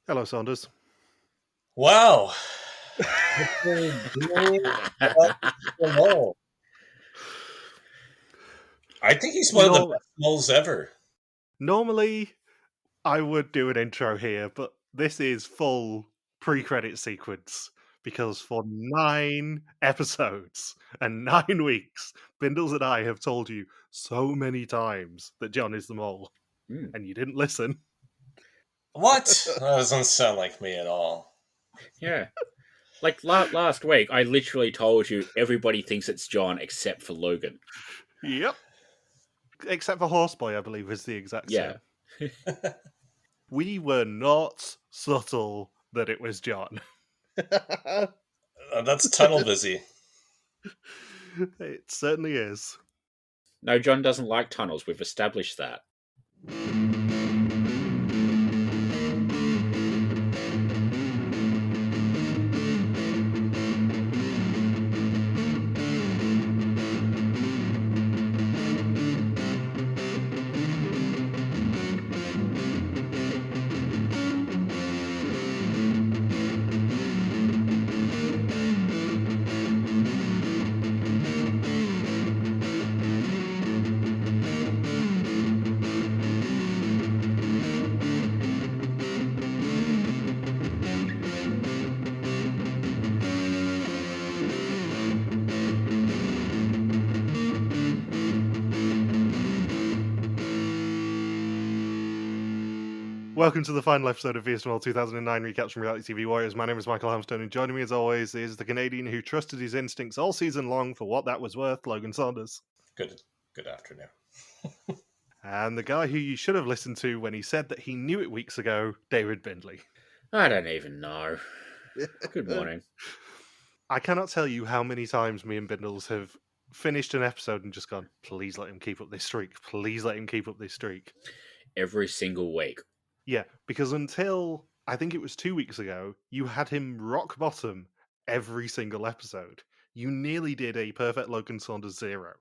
Hello, Saunders. Wow. I think he's one of the No, best moles ever. normally, I would do an intro here, but this is full pre-credit sequence because for 9 episodes and 9 weeks, Bindles and I have told you so many times that John is the mole, and you didn't listen. What? That doesn't sound like me at all. Yeah. Like last week, I literally told you everybody thinks it's John except for Logan. Yep. Except for Horseboy, I believe, is the exact Yeah. same. We were not subtle that it was John. That's tunnel busy. It certainly is. No, John doesn't like tunnels. We've established that. Welcome to the final episode of VSML 2009 Recaps from Reality TV Warriors. My name is Michael Hamstone, and joining me as always is the Canadian who trusted his instincts all season long for what that was worth, Logan Saunders. Good afternoon. And the guy who you should have listened to when he said that he knew it weeks ago, David Bindley. I don't even know. Good morning. I cannot tell you how many times me and Bindles have finished an episode and just gone, please let him keep up this streak. Please let him keep up this streak. Every single week. Yeah, because until I think it was 2 weeks ago, you had him rock bottom every single episode. You nearly did a perfect Logan Saunders 0.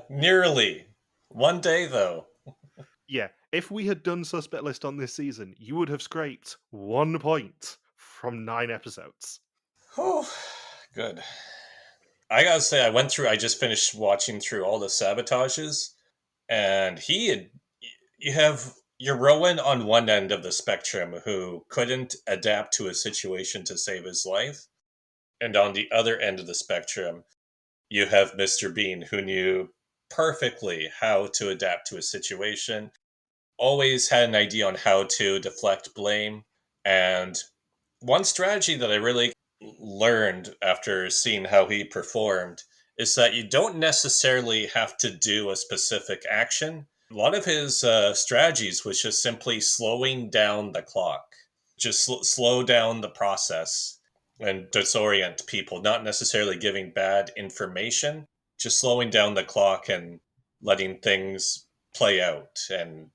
Nearly. One day, though. Yeah, if we had done Suspect List on this season, you would have scraped 1 point from 9 episodes. Whew. Good. I gotta say, I just finished watching through all the sabotages, and you have your Rowan on one end of the spectrum who couldn't adapt to a situation to save his life, and on the other end of the spectrum, you have Mr. Bean, who knew perfectly how to adapt to a situation, always had an idea on how to deflect blame. And one strategy that I really learned after seeing how he performed is that you don't necessarily have to do a specific action. A lot of his strategies was just simply slowing down the clock, just slow down the process and disorient people, not necessarily giving bad information, just slowing down the clock and letting things play out and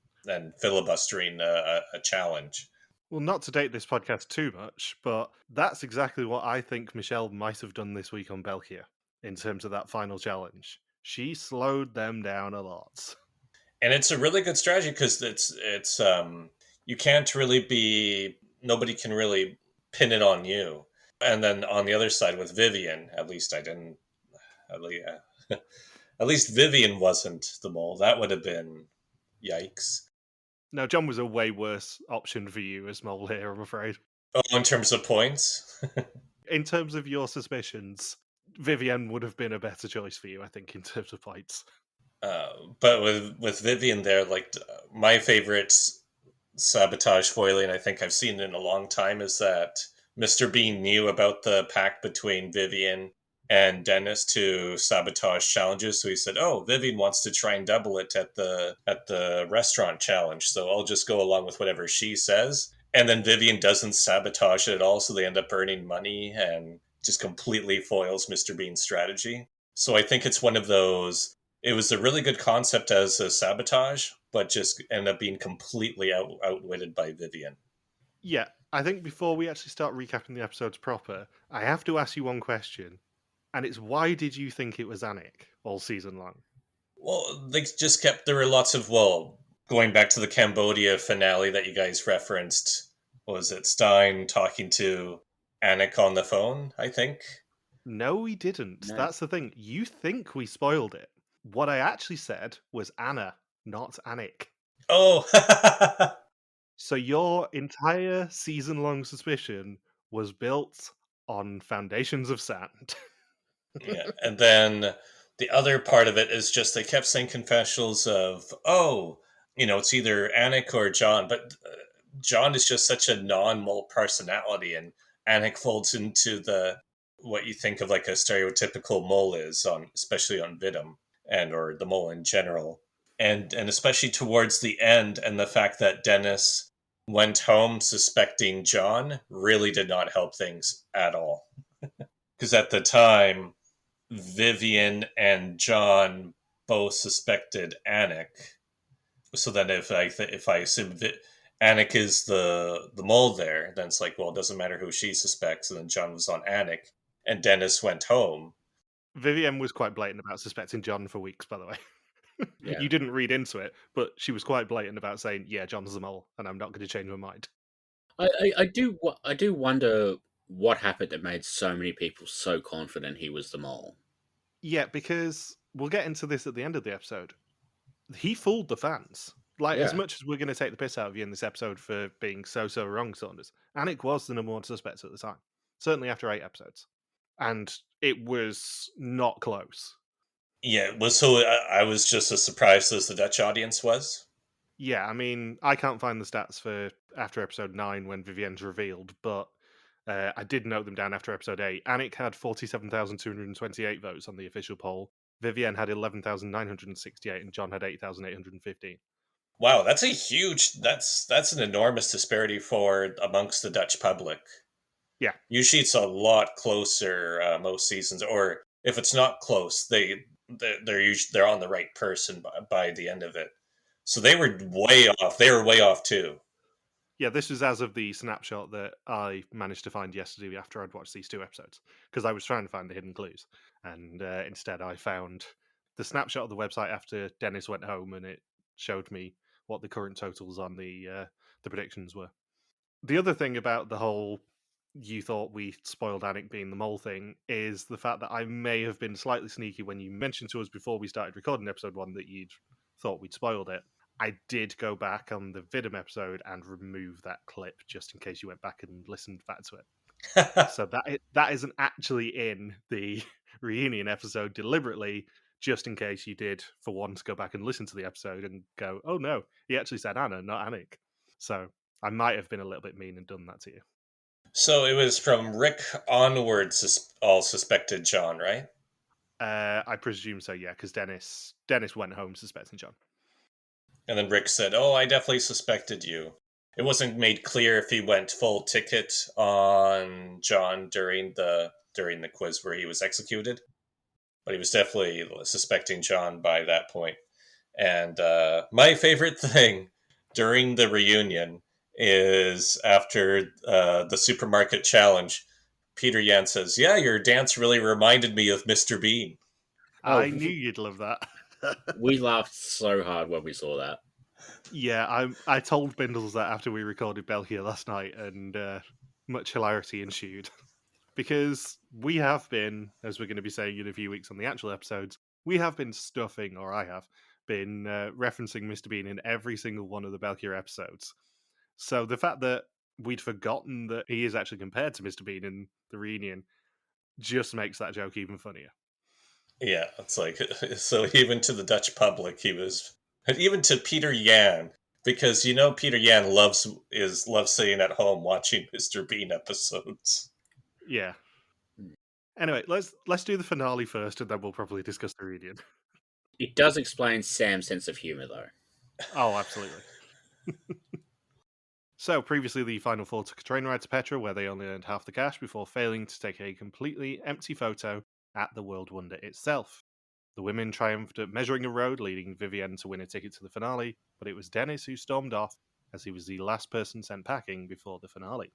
filibustering a challenge. Well, not to date this podcast too much, but that's exactly what I think Michelle might have done this week on Belkia in terms of that final challenge. She slowed them down a lot. And it's a really good strategy because it's you can't really be, nobody can really pin it on you. And then on the other side with Vivian, at least I didn't at least, at least Vivian wasn't the mole. That would have been yikes. Now, John was a way worse option for you as mole here, I'm afraid. Oh, in terms of points? In terms of your suspicions, Vivian would have been a better choice for you, I think, in terms of points. But with Vivian there, like my favorite sabotage foiling I think I've seen in a long time is that Mr. Bean knew about the pact between Vivian and Dennis to sabotage challenges. So he said, "Oh, Vivian wants to try and double it at the restaurant challenge, so I'll just go along with whatever she says." And then Vivian doesn't sabotage it at all, so they end up earning money and just completely foils Mr. Bean's strategy. So I think it's one of those. It was a really good concept as a sabotage, but just ended up being completely outwitted by Vivian. Yeah, I think before we actually start recapping the episodes proper, I have to ask you one question. And it's, why did you think it was Anik all season long? Well, they just kept, there were lots of, going back to the Cambodia finale that you guys referenced, was it Stein talking to Anik on the phone, I think? No, we didn't. No. That's the thing. You think we spoiled it. What I actually said was Anna, not Anik. Oh! So your entire season-long suspicion was built on foundations of sand. Yeah, and then the other part of it is just they kept saying confessionals of, oh, it's either Anik or John, but John is just such a non-mole personality, and Anik folds into the what you think of like a stereotypical mole is on, especially on WIDM and or the mole in general, and especially towards the end, and the fact that Dennis went home suspecting John really did not help things at all, because at the time Vivian and John both suspected Anik. So then, if I assume Anik is the mole there, then it's like, well, it doesn't matter who she suspects. And then John was on Anik, and Dennis went home. Vivienne was quite blatant about suspecting John for weeks, by the way. Yeah. You didn't read into it, but she was quite blatant about saying, yeah, John's the mole, and I'm not going to change my mind. I do wonder what happened that made so many people so confident he was the mole. Yeah, because we'll get into this at the end of the episode. He fooled the fans. Like, as Yeah. much as we're going to take the piss out of you in this episode for being so wrong, Saunders, Anik was the number one suspect at the time. Certainly after 8 episodes. And it was not close. Yeah, so I was just as surprised as the Dutch audience was. Yeah, I mean, I can't find the stats for after episode 9 when Vivienne's revealed, but I did note them down after episode 8. Anik had 47,228 votes on the official poll. Vivienne had 11,968 and John had 8,815. Wow, that's that's an enormous disparity for amongst the Dutch public. Yeah. Usually it's a lot closer most seasons, or if it's not close, they're on the right person by the end of it. So they were way off. They were way off too. Yeah, this was as of the snapshot that I managed to find yesterday after I'd watched these 2 episodes, because I was trying to find the hidden clues. And instead I found the snapshot of the website after Dennis went home, and it showed me what the current totals on the predictions were. The other thing about the whole you thought we spoiled Anik being the mole thing is the fact that I may have been slightly sneaky when you mentioned to us before we started recording episode 1 that you'd thought we'd spoiled it. I did go back on the WIDM episode and remove that clip just in case you went back and listened back to it. So that isn't actually in the reunion episode deliberately, just in case you did, for once, go back and listen to the episode and go, oh no, he actually said Anna, not Anik. So I might have been a little bit mean and done that to you. So it was from Rick onwards, all suspected John, right? I presume so, yeah, because Dennis went home suspecting John. And then Rick said, "Oh, I definitely suspected you." It wasn't made clear if he went full ticket on John during the quiz where he was executed, but he was definitely suspecting John by that point. And my favorite thing during the reunion is after the supermarket challenge. Peter Yan says, "Yeah, your dance really reminded me of Mr. Bean." I knew you'd love that. We laughed so hard when we saw that. Yeah, I told Bindles that after we recorded Belgium last night, and much hilarity ensued. Because we have been, as we're going to be saying in a few weeks on the actual episodes, we have been stuffing, or I have been referencing Mr. Bean in every single one of the Belkier episodes. So the fact that we'd forgotten that he is actually compared to Mr. Bean in the reunion just makes that joke even funnier. Yeah, it's like, so even to the Dutch public, even to Peter Yan, because Peter Yan loves sitting at home watching Mr. Bean episodes. Yeah. Anyway, let's do the finale first, and then we'll probably discuss the reunion. It does explain Sam's sense of humor, though. Oh, absolutely. So, previously, the final four took a train ride to Petra, where they only earned half the cash before failing to take a completely empty photo at the World Wonder itself. The women triumphed at measuring a road, leading Vivienne to win a ticket to the finale, but it was Dennis who stormed off, as he was the last person sent packing before the finale.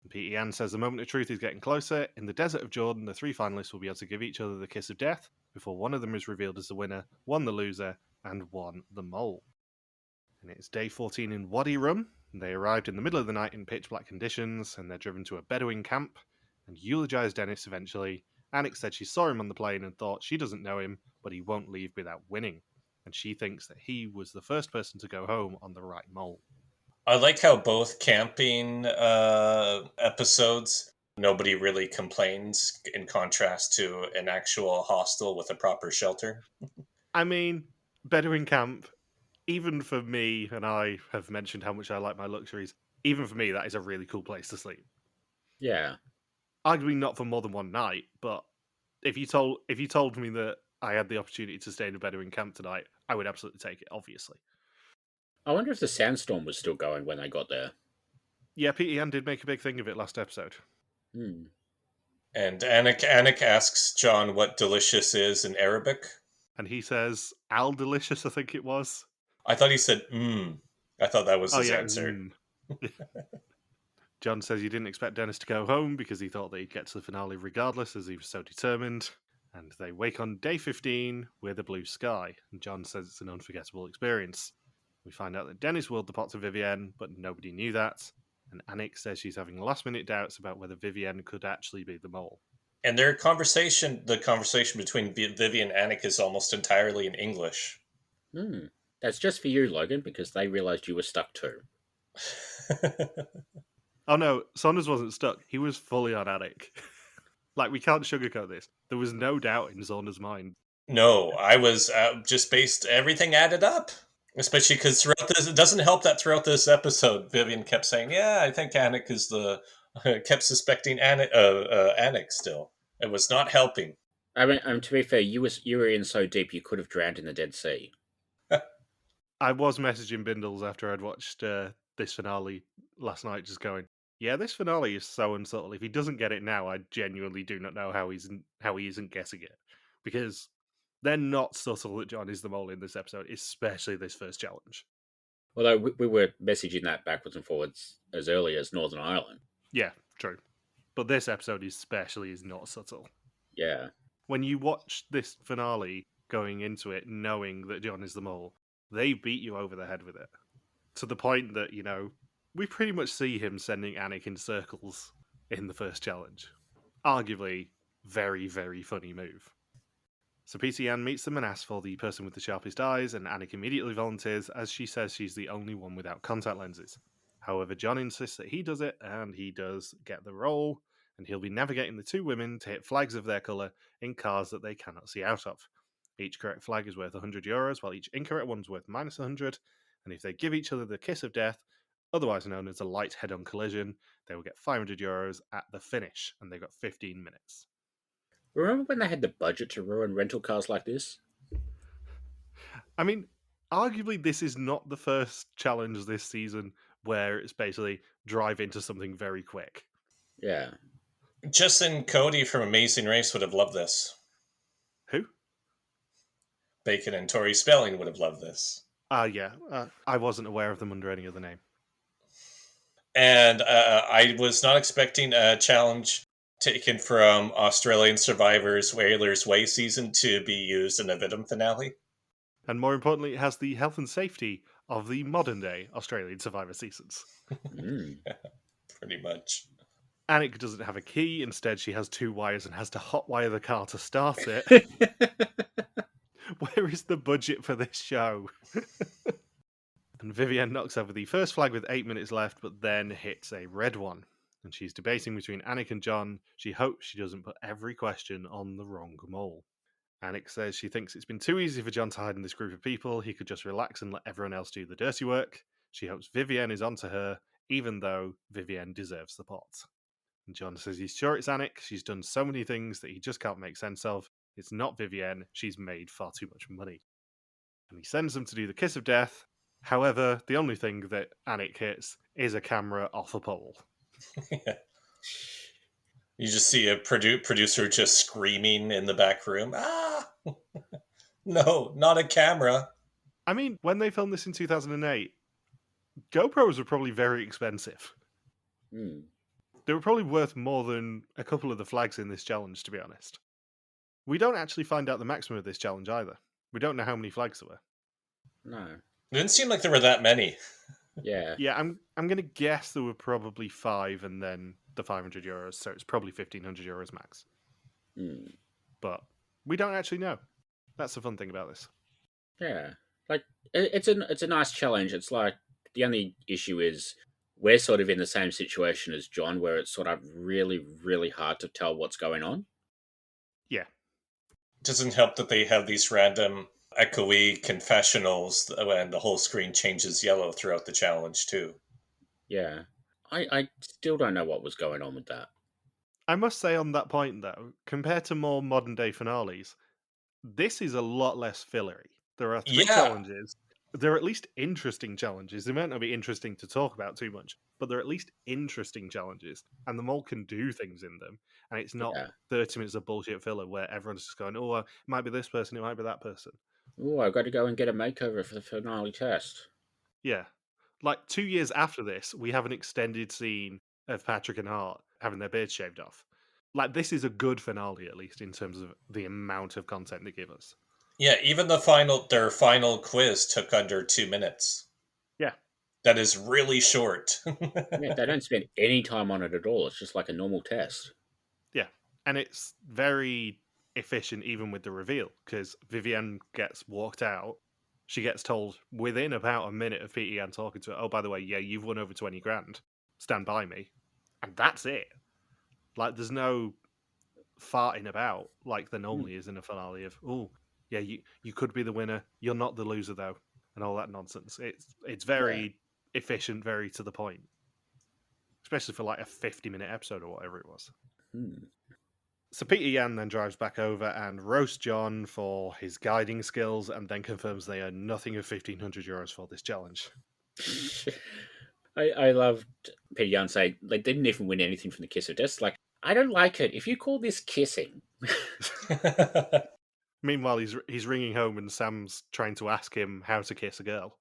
And Peter Yan says the moment of truth is getting closer. In the desert of Jordan, the 3 finalists will be able to give each other the kiss of death before one of them is revealed as the winner, one the loser, and one the mole. And it's day 14 in Wadi Rum. They arrived in the middle of the night in pitch black conditions, and they're driven to a Bedouin camp and eulogized Dennis eventually. Anik said she saw him on the plane and thought she doesn't know him, but he won't leave without winning. And she thinks that he was the first person to go home on the right mole. I like how both camping episodes, nobody really complains, in contrast to an actual hostel with a proper shelter. I mean, Bedouin camp, even for me, and I have mentioned how much I like my luxuries, even for me, that is a really cool place to sleep. Yeah. Arguably not for more than one night, but if you told me that I had the opportunity to stay in a Bedouin camp tonight, I would absolutely take it, obviously. I wonder if the sandstorm was still going when they got there. Yeah, Pete Ian did make a big thing of it last episode. Hmm. And Anik asks John what delicious is in Arabic. And he says, Al delicious, I think it was. I thought he said, I thought that was his answer. John says he didn't expect Dennis to go home because he thought that he'd get to the finale regardless, as he was so determined. And they wake on day 15 with a blue sky. And John says it's an unforgettable experience. We find out that Dennis willed the pot to Vivienne, but nobody knew that. And Anik says she's having last-minute doubts about whether Vivienne could actually be the mole. And the conversation between Vivi and Anik is almost entirely in English. That's just for you, Logan, because they realised you were stuck too. Oh no, Saunders wasn't stuck. He was fully on Anik. Like, we can't sugarcoat this. There was no doubt in Saunders' mind. No, I was just based, everything added up. Especially because throughout this, it doesn't help that throughout this episode, Vivian kept saying, yeah, I think Anik is kept suspecting Anik still. It was not helping. I mean, to be fair, you were in so deep you could have drowned in the Dead Sea. I was messaging Bindles after I'd watched this finale last night, just going, yeah, this finale is so unsubtle. If he doesn't get it now, I genuinely do not know how he isn't guessing it. Because they're not subtle that John is the mole in this episode, especially this first challenge. Although we were messaging that backwards and forwards as early as Northern Ireland. Yeah, true. But this episode especially is not subtle. Yeah. When you watch this finale going into it knowing that John is the mole, they beat you over the head with it. To the point that, we pretty much see him sending Anik in circles in the first challenge. Arguably, very, very funny move. So PCN meets them and asks for the person with the sharpest eyes, and Anik immediately volunteers as she says she's the only one without contact lenses. However, John insists that he does it, and he does get the role, and he'll be navigating the two women to hit flags of their colour in cars that they cannot see out of. Each correct flag is worth €100, while each incorrect one's worth minus 100, and if they give each other the kiss of death, otherwise known as a light head-on collision, they will get €500 at the finish, and they've got 15 minutes. Remember when they had the budget to ruin rental cars like this? I mean, arguably this is not the first challenge this season where it's basically drive into something very quick. Yeah. Justin Cody from Amazing Race would have loved this. Who? Bacon and Tori Spelling would have loved this. Yeah. I wasn't aware of them under any other name. And I was not expecting a challenge taken from Australian Survivors Whalers Way season to be used in a WIDM finale. And more importantly, it has the health and safety of the modern-day Australian Survivor seasons. Pretty much. Anik doesn't have a key. Instead, she has 2 wires and has to hotwire the car to start it. Where is the budget for this show? And Vivienne knocks over the first flag with 8 minutes left, but then hits a red one. And she's debating between Anik and John. She hopes she doesn't put every question on the wrong mole. Anik says she thinks it's been too easy for John to hide in this group of people. He could just relax and let everyone else do the dirty work. She hopes Vivienne is onto her, even though Vivienne deserves the pot. And John says he's sure it's Anik. She's done so many things that he just can't make sense of. It's not Vivienne. She's made far too much money. And he sends them to do the kiss of death. However, the only thing that Anik hits is a camera off a pole. You just see a producer just screaming in the back room. Ah! No, not a camera. I mean, when they filmed this in 2008, GoPros were probably very expensive. They were probably worth more than a couple of the flags in this challenge, to be honest. We don't actually find out the maximum of this challenge either. We don't know how many flags there were. No. It didn't seem like there were that many. Yeah. Yeah, I'm gonna guess there were probably 5, and then the €500, so it's probably €1,500 max. Hmm. But we don't actually know. That's the fun thing about this. Yeah. Like it's a nice challenge. It's like the only issue is we're sort of in the same situation as John, where it's sort of really, really hard to tell what's going on. Yeah, It doesn't help that they have these random echoey confessionals and the whole screen changes yellow throughout the challenge too. Yeah. I still don't know what was going on with that. I must say on that point though, compared to more modern day finales, this is a lot less fillery. There are 3 Yeah, challenges. They're at least interesting challenges. They might not be interesting to talk about too much, but they're at least interesting challenges, and the mole can do things in them. And it's not Yeah. 30 minutes of bullshit filler where everyone's just going, "Oh, it might be this person, it might be that person." Oh, I've got to go and get a makeover for the finale test. Yeah, like 2 years after this, we have an extended scene of Patrick and Hart having their beards shaved off. Like this is a good finale, at least in terms of the amount of content they give us. yeah. Even their final quiz took under 2 minutes. Yeah. That is really short. Yeah, they don't spend any time on it at all. It's just like a normal test. Yeah, and it's very efficient even with the reveal because Vivienne gets walked out. She gets told within about a minute of Peter Yan talking to her, "Oh, by the way, yeah, you've won over 20 grand. Stand by me," and that's it. Like, there's no farting about like there Hmm. normally is in a finale of, "Oh, yeah, you could be the winner. You're not the loser though," and all that nonsense. It's Yeah. very efficient, very to the point, especially for like a 50-minute episode or whatever it was. Hmm. So Peter Yan then drives back over and roasts John for his guiding skills, and then confirms they earn nothing of €1,500 for this challenge. I loved Peter Young saying like they didn't even win anything from the kiss of death. Like, I don't like it. If you call this kissing, Meanwhile, he's ringing home, and Sam's trying to ask him how to kiss a girl.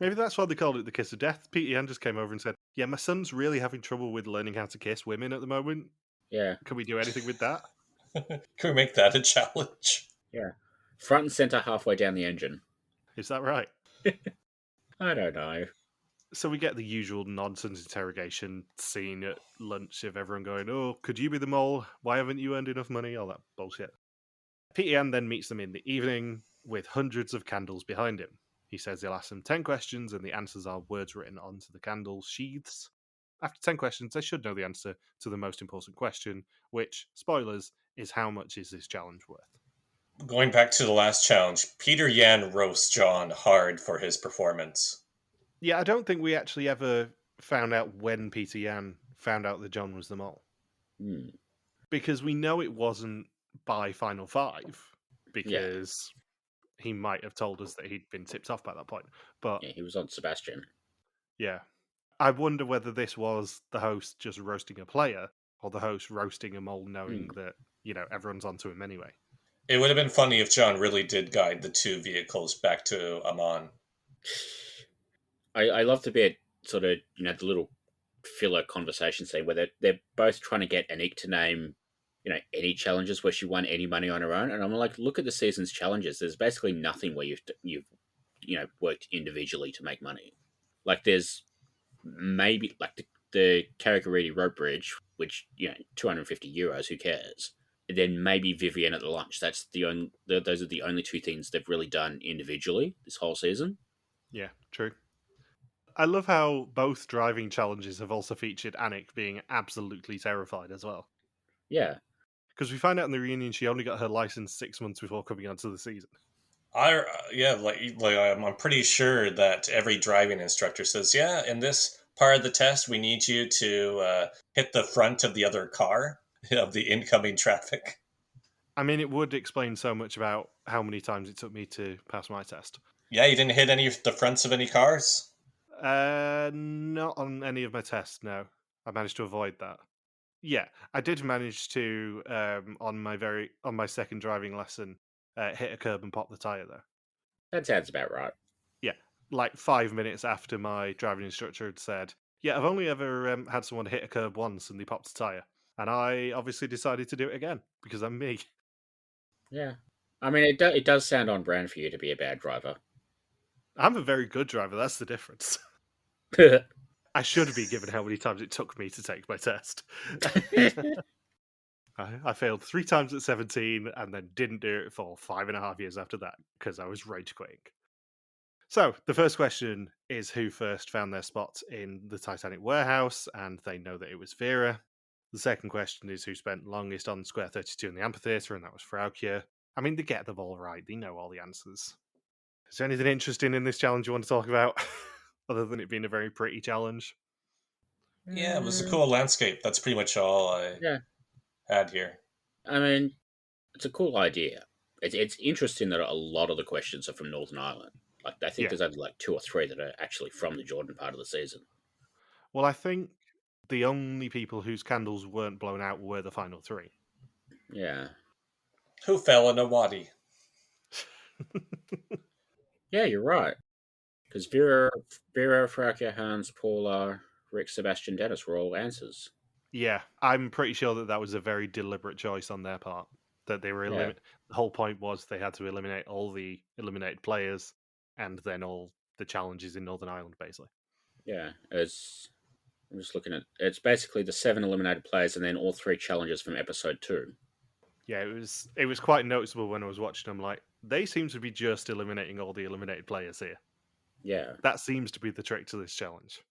Maybe that's why they called it the kiss of death. Peter Yan just came over and said, "Yeah, my son's really having trouble with learning how to kiss women at the moment. yeah, Can we do anything with that?" Can we make that a challenge? yeah, front and center halfway down the engine. Is that right? I don't know. So we get the usual nonsense interrogation scene at lunch of everyone going, "Oh, could you be the mole? Why haven't you earned enough money?" All that bullshit. Peter Yan then meets them in the evening with hundreds of candles behind him. He says he'll ask them 10 questions and the answers are words written onto the candle sheaths. After 10 questions, they should know the answer to the most important question, which, spoilers, is how much is this challenge worth? Going back to the last challenge, Peter Yan roasts John hard for his performance. Yeah, I don't think we actually ever found out when Peter Yan found out that John was the mole. Hmm. Because we know it wasn't by Final Five, Yeah, because he might have told us that he'd been tipped off by that point. But yeah, he was on Sebastian. yeah, I wonder whether this was the host just roasting a player or the host roasting a mole knowing Hmm. that, everyone's onto him anyway. It would have been funny if John really did guide the two vehicles back to Amman. I love the bit sort of the little filler conversation scene where they're both trying to get Anik to name any challenges where she won any money on her own, and I'm like, look at the season's challenges. There's basically nothing where you've worked individually to make money. Like there's maybe like the Karakaridi rope bridge, which €250. Who cares? And then maybe Vivian at the lunch. That's the only. Those are the only two things they've really done individually this whole season. Yeah, true. I love how both driving challenges have also featured Anik being absolutely terrified as well. Yeah, Because we find out in the reunion she only got her license 6 months before coming onto the season. I'm pretty sure that every driving instructor says, yeah, in this part of the test, we need you to hit the front of the other car of the incoming traffic. I mean, it would explain so much about how many times it took me to pass my test. Yeah, you didn't hit any of the fronts of any cars. Not on any of my tests, no. I managed to avoid that. Yeah, I did manage to on my second driving lesson hit a curb and pop the tire though. that sounds about right. Yeah, like 5 minutes after my driving instructor had said, "Yeah, I've only ever had someone hit a curb once and they popped a tire," and I obviously decided to do it again because I'm me. Yeah, I mean, it does sound on brand for you to be a bad driver. I'm a very good driver, that's the difference. I should be, given how many times it took me to take my test. I failed 3 times at 17 and then didn't do it for 5.5 years after that because I was rage quitting. So, the first question is who first found their spot in the Titanic warehouse, and they know that it was Vera. The second question is who spent longest on Square 32 in the amphitheatre, and that was Frauke. I mean, they get them all right, they know all the answers. Is there anything interesting in this challenge you want to talk about, other than it being a very pretty challenge? Yeah, it was a cool landscape. That's pretty much all I Yeah. had here. I mean, it's a cool idea. It's interesting that a lot of the questions are from Northern Ireland. Like, I think Yeah. there's only like 2 or 3 that are actually from the Jordan part of the season. Well, I think the only people whose candles weren't blown out were the final 3. Yeah. Who fell in a wadi? Yeah, you're right. Because Vera, Frauke, Hans, Paula, Rick, Sebastian, Dennis were all answers. Yeah, I'm pretty sure that was a very deliberate choice on their part. That they were Yeah. The whole point was they had to eliminate all the eliminated players, and then all the challenges in Northern Ireland, basically. Yeah, I'm just looking at it's basically the 7 eliminated players and then all 3 challenges from episode 2. Yeah, it was quite noticeable when I was watching them. Like, they seem to be just eliminating all the eliminated players here. Yeah. That seems to be the trick to this challenge.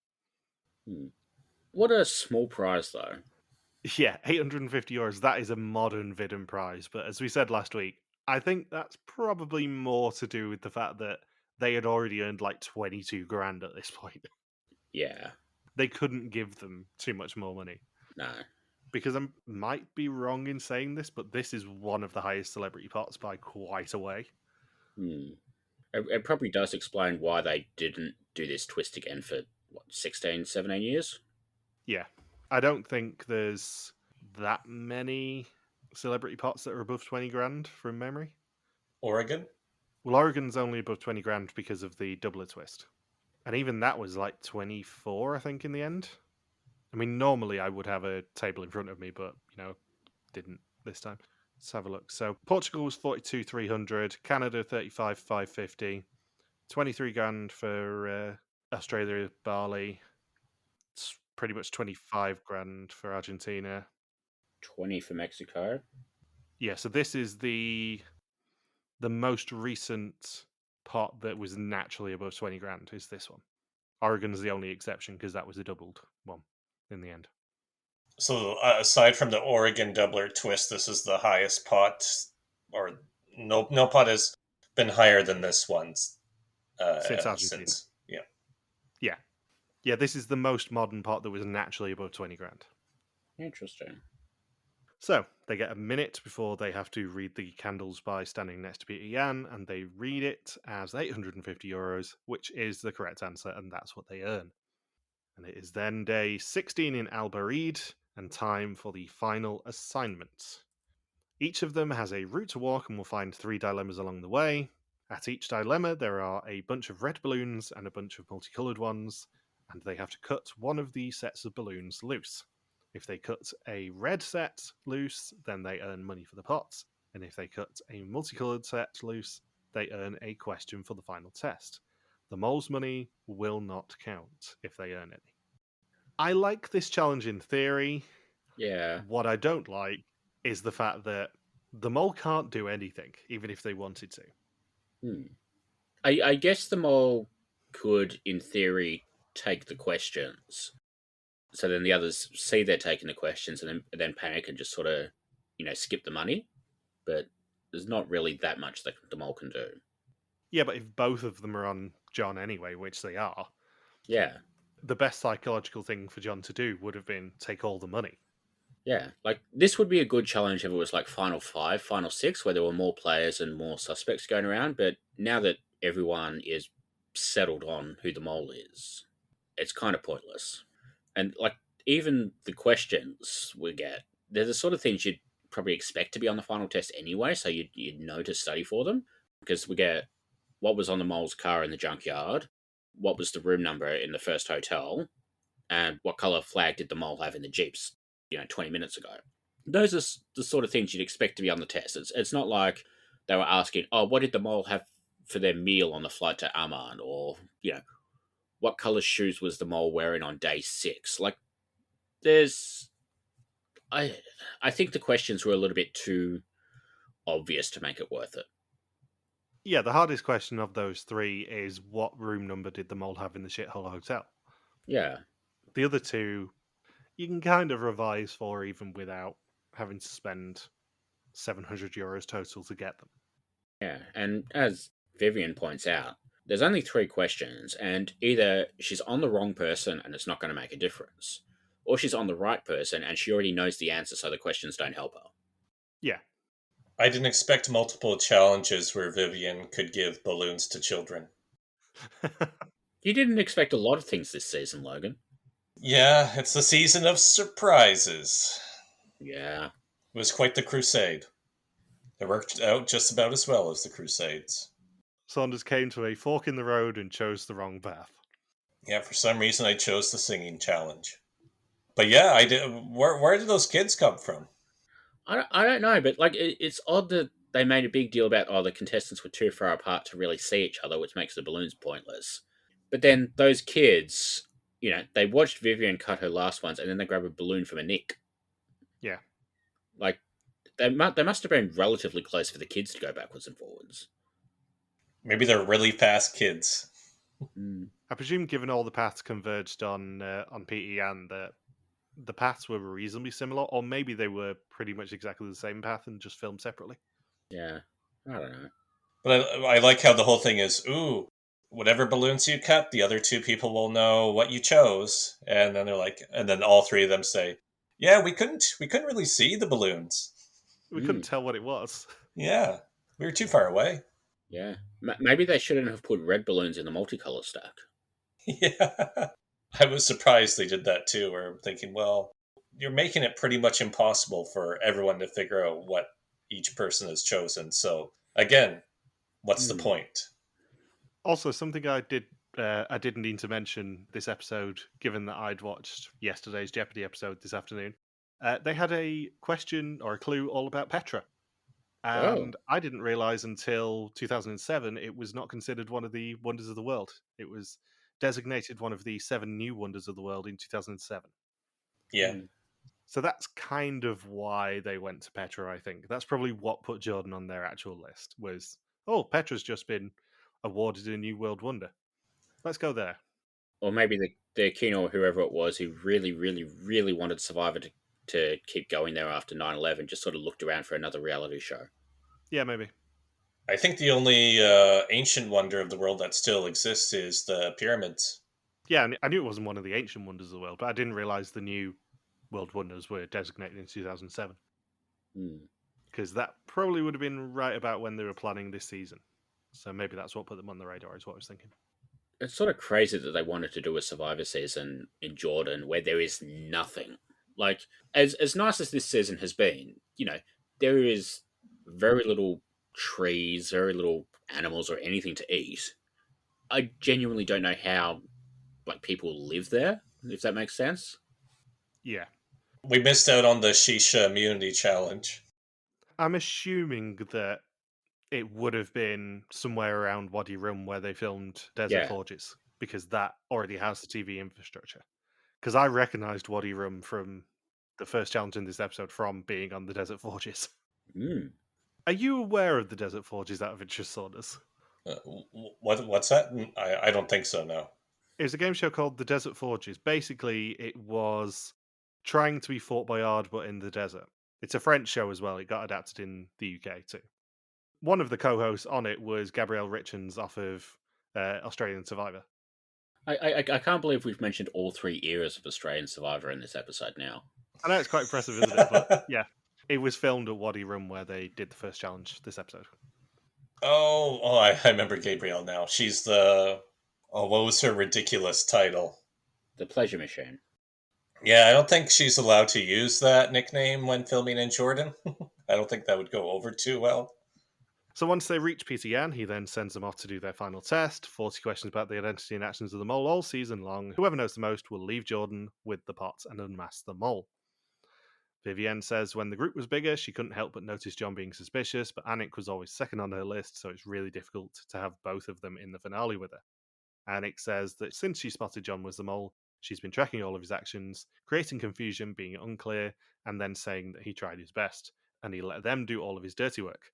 What a small prize, though. Yeah, €850. That is a modern WIDM prize. But as we said last week, I think that's probably more to do with the fact that they had already earned like 22 grand at this point. Yeah. They couldn't give them too much more money. No. Because I might be wrong in saying this, but this is one of the highest celebrity pots by quite a way. It probably does explain why they didn't do this twist again for, 16, 17 years? Yeah. I don't think there's that many celebrity pots that are above 20 grand from memory. Oregon? Well, Oregon's only above 20 grand because of the doubler twist. And even that was like 24, I think, in the end. I mean, normally I would have a table in front of me, but, didn't this time. Let's have a look. So Portugal was 42,300, Canada 35,550, 23 grand for Australia, Bali. It's pretty much 25 grand for Argentina. 20 for Mexico. Yeah, so this is the most recent pot that was naturally above 20 grand is this one. Oregon's the only exception because that was a doubled one in the end. So aside from the Oregon doubler twist, this is the highest pot, or no pot has been higher than this one Since Argentina. Yeah, this is the most modern pot that was naturally above 20 grand. Interesting. So, they get a minute before they have to read the candles by standing next to Peter Yan, and they read it as €850, which is the correct answer, and that's what they earn. And it is then day 16 in Al Barid, and time for the final assignment. Each of them has a route to walk and will find 3 dilemmas along the way. At each dilemma, there are a bunch of red balloons and a bunch of multicoloured ones, and they have to cut one of the sets of balloons loose. If they cut a red set loose, then they earn money for the pot, and if they cut a multicoloured set loose, they earn a question for the final test. The mole's money will not count if they earn any. I like this challenge in theory. Yeah. What I don't like is the fact that the mole can't do anything, even if they wanted to. I guess the mole could, in theory, take the questions. So then the others see they're taking the questions and then panic and just sort of, skip the money. But there's not really that much that the mole can do. Yeah, but if both of them are on John anyway, which they are, yeah, the best psychological thing for John to do would have been take all the money. Yeah, like this would be a good challenge if it was like Final 5, Final 6, where there were more players and more suspects going around. But now that everyone is settled on who the mole is, it's kind of pointless. And like even the questions we get, they're the sort of things you'd probably expect to be on the final test anyway, so you'd know to study for them. Because we get what was on the mole's car in the junkyard, what was the room number in the first hotel, and what colour flag did the mole have in the Jeeps 20 minutes ago. Those are the sort of things you'd expect to be on the test. It's not like they were asking, "Oh, what did the mole have for their meal on the flight to Amman?" Or what color shoes was the mole wearing on day 6? Like, there's, I, I think the questions were a little bit too obvious to make it worth it. Yeah, the hardest question of those three is what room number did the mole have in the shithole hotel? Yeah, The other two, you can kind of revise for even without having to spend €700 total to get them. yeah. And as Vivian points out, there's only 3 questions, and either she's on the wrong person and it's not going to make a difference, or she's on the right person and she already knows the answer, so the questions don't help her. Yeah. I didn't expect multiple challenges where Vivian could give balloons to children. You didn't expect a lot of things this season, Logan. Yeah, it's the season of surprises. Yeah. It was quite the crusade. It worked out just about as well as the Crusades. Saunders came to a fork in the road and chose the wrong path. Yeah, for some reason I chose the singing challenge. But yeah, I did. Where did those kids come from? I don't know, but like it's odd that they made a big deal about the contestants were too far apart to really see each other, which makes the balloons pointless. But then those kids, they watched Vivian cut her last ones, and then they grab a balloon from a Nick. Yeah. Like they must have been relatively close for the kids to go backwards and forwards. Maybe they're really fast kids. I presume, given all the paths converged on PEN, that the paths were reasonably similar, or maybe they were pretty much exactly the same path and just filmed separately. Yeah, I don't know. But I like how the whole thing is, ooh, whatever balloons you cut, the other 2 people will know what you chose. And then they're like, and then all 3 of them say, yeah, we couldn't really see the balloons. We couldn't tell what it was. Yeah, we were too far away. Yeah, maybe they shouldn't have put red balloons in the multicolor stack. Yeah, I was surprised they did that too. Where I'm thinking, well, you're making it pretty much impossible for everyone to figure out what each person has chosen. So again, what's the point? Also, something I didn't need to mention this episode, given that I'd watched yesterday's Jeopardy episode this afternoon. They had a question or a clue all about Petra. And I didn't realize until 2007 it was not considered one of the wonders of the world. It was designated one of the 7 new wonders of the world in 2007. Yeah. So that's kind of why they went to Petra, I think. That's probably what put Jordan on their actual list, was, oh, Petra's just been awarded a new world wonder. Let's go there. Or maybe the king or whoever it was who really, really, really wanted Survivor to keep going there after 9/11 just sort of looked around for another reality show. Yeah, maybe. I think the only ancient wonder of the world that still exists is the pyramids. Yeah, I knew it wasn't one of the ancient wonders of the world, but I didn't realize the new world wonders were designated in 2007. Because that probably would have been right about when they were planning this season. So maybe that's what put them on the radar, is what I was thinking. It's sort of crazy that they wanted to do a Survivor season in Jordan where there is nothing. Like, as nice as this season has been, there is very little trees, very little animals or anything to eat. I genuinely don't know how people live there, if that makes sense. Yeah. We missed out on the Shisha Immunity Challenge. I'm assuming that it would have been somewhere around Wadi Rum where they filmed Desert Forges, because that already has the TV infrastructure. Because I recognised Wadi Rum from the first challenge in this episode from being on the Desert Forges. Are you aware of the Desert Forges out of interest, Saunders? What's that? I don't think so, no. It was a game show called The Desert Forges. Basically, it was trying to be fought by Ard, but in the desert. It's a French show as well. It got adapted in the UK too. One of the co-hosts on it was Gabrielle Richens off of Australian Survivor. I can't believe we've mentioned all 3 eras of Australian Survivor in this episode now. I know it's quite impressive, isn't it? But yeah, it was filmed at Wadi Rum where they did the first challenge this episode. I remember Gabrielle now. She's the... Oh, what was her ridiculous title? The Pleasure Machine. Yeah, I don't think she's allowed to use that nickname when filming in Jordan. I don't think that would go over too well. So once they reach Peter Yan, he then sends them off to do their final test. 40 questions about the identity and actions of the mole all season long. Whoever knows the most will leave Jordan with the pot and unmask the mole. Vivienne says when the group was bigger, she couldn't help but notice John being suspicious, but Anik was always second on her list, so it's really difficult to have both of them in the finale with her. Anik says that since she spotted John was the mole, she's been tracking all of his actions, creating confusion, being unclear, and then saying that he tried his best, and he let them do all of his dirty work.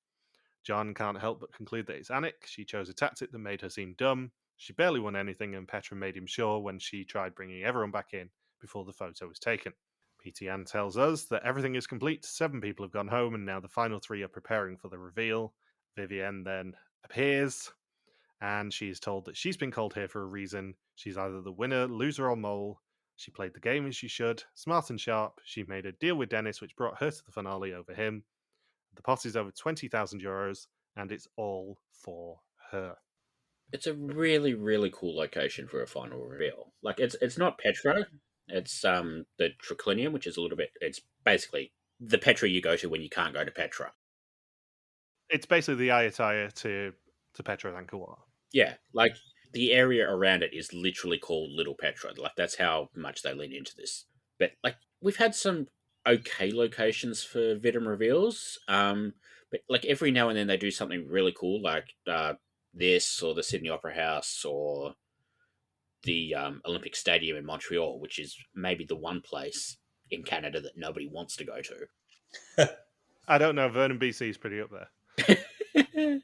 John can't help but conclude that it's Anik. She chose a tactic that made her seem dumb. She barely won anything, and Petra made him sure when she tried bringing everyone back in before the photo was taken. PTN tells us that everything is complete. 7 people have gone home, and now the final 3 are preparing for the reveal. Vivienne then appears, and she is told that she's been called here for a reason. She's either the winner, loser, or mole. She played the game as she should, smart and sharp. She made a deal with Dennis, which brought her to the finale over him. The pot is over €20,000, and it's all for her. It's a really, really cool location for a final reveal. Like, it's not Petra. It's the Triclinium, which is a little bit... It's basically the Petra you go to when you can't go to Petra. It's basically the Ayatollah to Petra and Angkor. Yeah, like, the area around it is literally called Little Petra. Like, that's how much they lean into this. But, like, we've had some okay locations for WIDM reveals. But, like, every now and then they do something really cool, like this, or the Sydney Opera House, or the Olympic Stadium in Montreal, which is maybe the one place in Canada that nobody wants to go to. I don't know. Vernon, BC is pretty up there.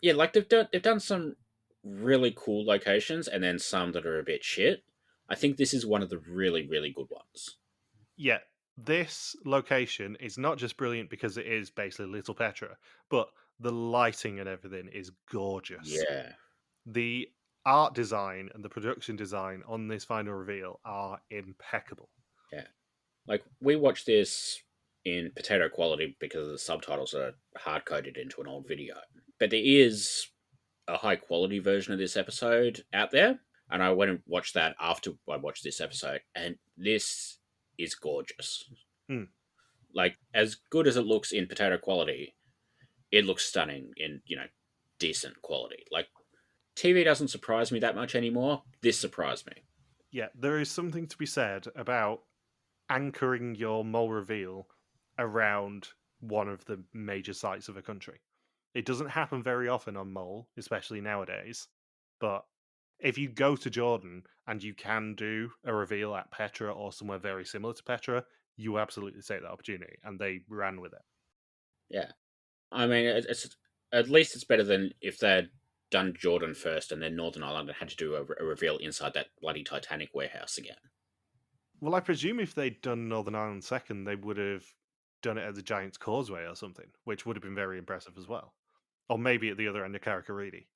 Yeah, like they've done some really cool locations, and then some that are a bit shit. I think this is one of the really, really good ones. Yeah, this location is not just brilliant because it is basically Little Petra, but the lighting and everything is gorgeous. Yeah. The art design and the production design on this final reveal are impeccable. Yeah. Like, we watched this in potato quality because the subtitles are hard-coded into an old video. But there is a high-quality version of this episode out there, and I went and watched that after I watched this episode, and this is gorgeous. Like, as good as it looks in potato quality, it looks stunning in, decent quality. Like, TV doesn't surprise me that much anymore. This surprised me. Yeah, there is something to be said about anchoring your mole reveal around one of the major sites of a country. It doesn't happen very often on Mole, especially nowadays. But if you go to Jordan and you can do a reveal at Petra or somewhere very similar to Petra, you absolutely take that opportunity, and they ran with it. Yeah. I mean, it's at least it's better than if they'd done Jordan first and then Northern Ireland and had to do a reveal inside that bloody Titanic warehouse again. Well, I presume if they'd done Northern Ireland second, they would have done it at the Giant's Causeway or something, which would have been very impressive as well. Or maybe at the other end of Carrick-a-Reedy.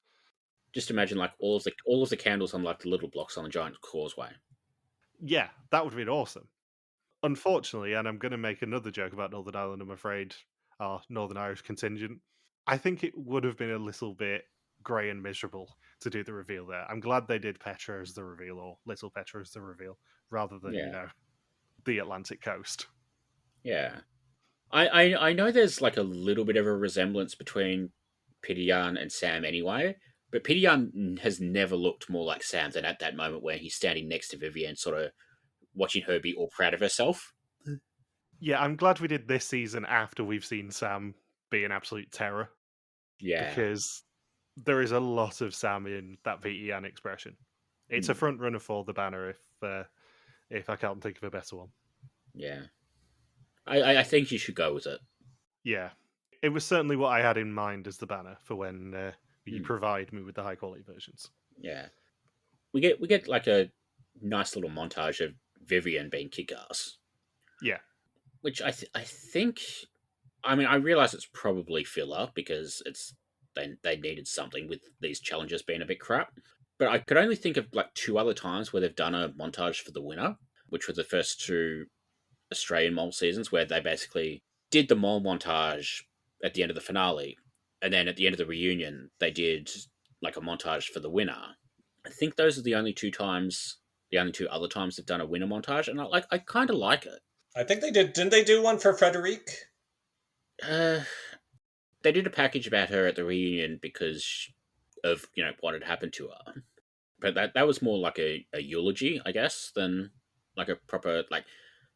Just imagine, like, all of the candles on, like, the little blocks on the Giant's Causeway. Yeah, that would have been awesome. Unfortunately, and I'm going to make another joke about Northern Ireland, I'm afraid, our Northern Irish contingent, I think it would have been a little bit grey and miserable to do the reveal there. I'm glad they did Petra as the reveal, or Little Petra as the reveal, rather than, the Atlantic coast. Yeah. I know there's, like, a little bit of a resemblance between Pidian and Sam anyway, but Pidian has never looked more like Sam than at that moment where he's standing next to Vivienne, sort of watching her be all proud of herself. Yeah, I'm glad we did this season after we've seen Sam be an absolute terror. Yeah. Because there is a lot of Sam in that VEN expression. It's a front runner for the banner if I can't think of a better one. Yeah. I think you should go with it. Yeah. It was certainly what I had in mind as the banner for when you provide me with the high quality versions. Yeah. We get like a nice little montage of Vivienne being kick-ass. Yeah. Which I think... I mean, I realise it's probably filler because they needed something with these challenges being a bit crap. But I could only think of like 2 other times where they've done a montage for the winner, which were the first 2 Australian mole seasons where they basically did the mole montage at the end of the finale, and then at the end of the reunion they did like a montage for the winner. I think those are the only 2 other times they've done a winner montage, and I kind of like it. I think they did. Didn't they do one for Frederique? They did a package about her at the reunion because of what had happened to her, but that was more like a eulogy, I guess, than like a proper like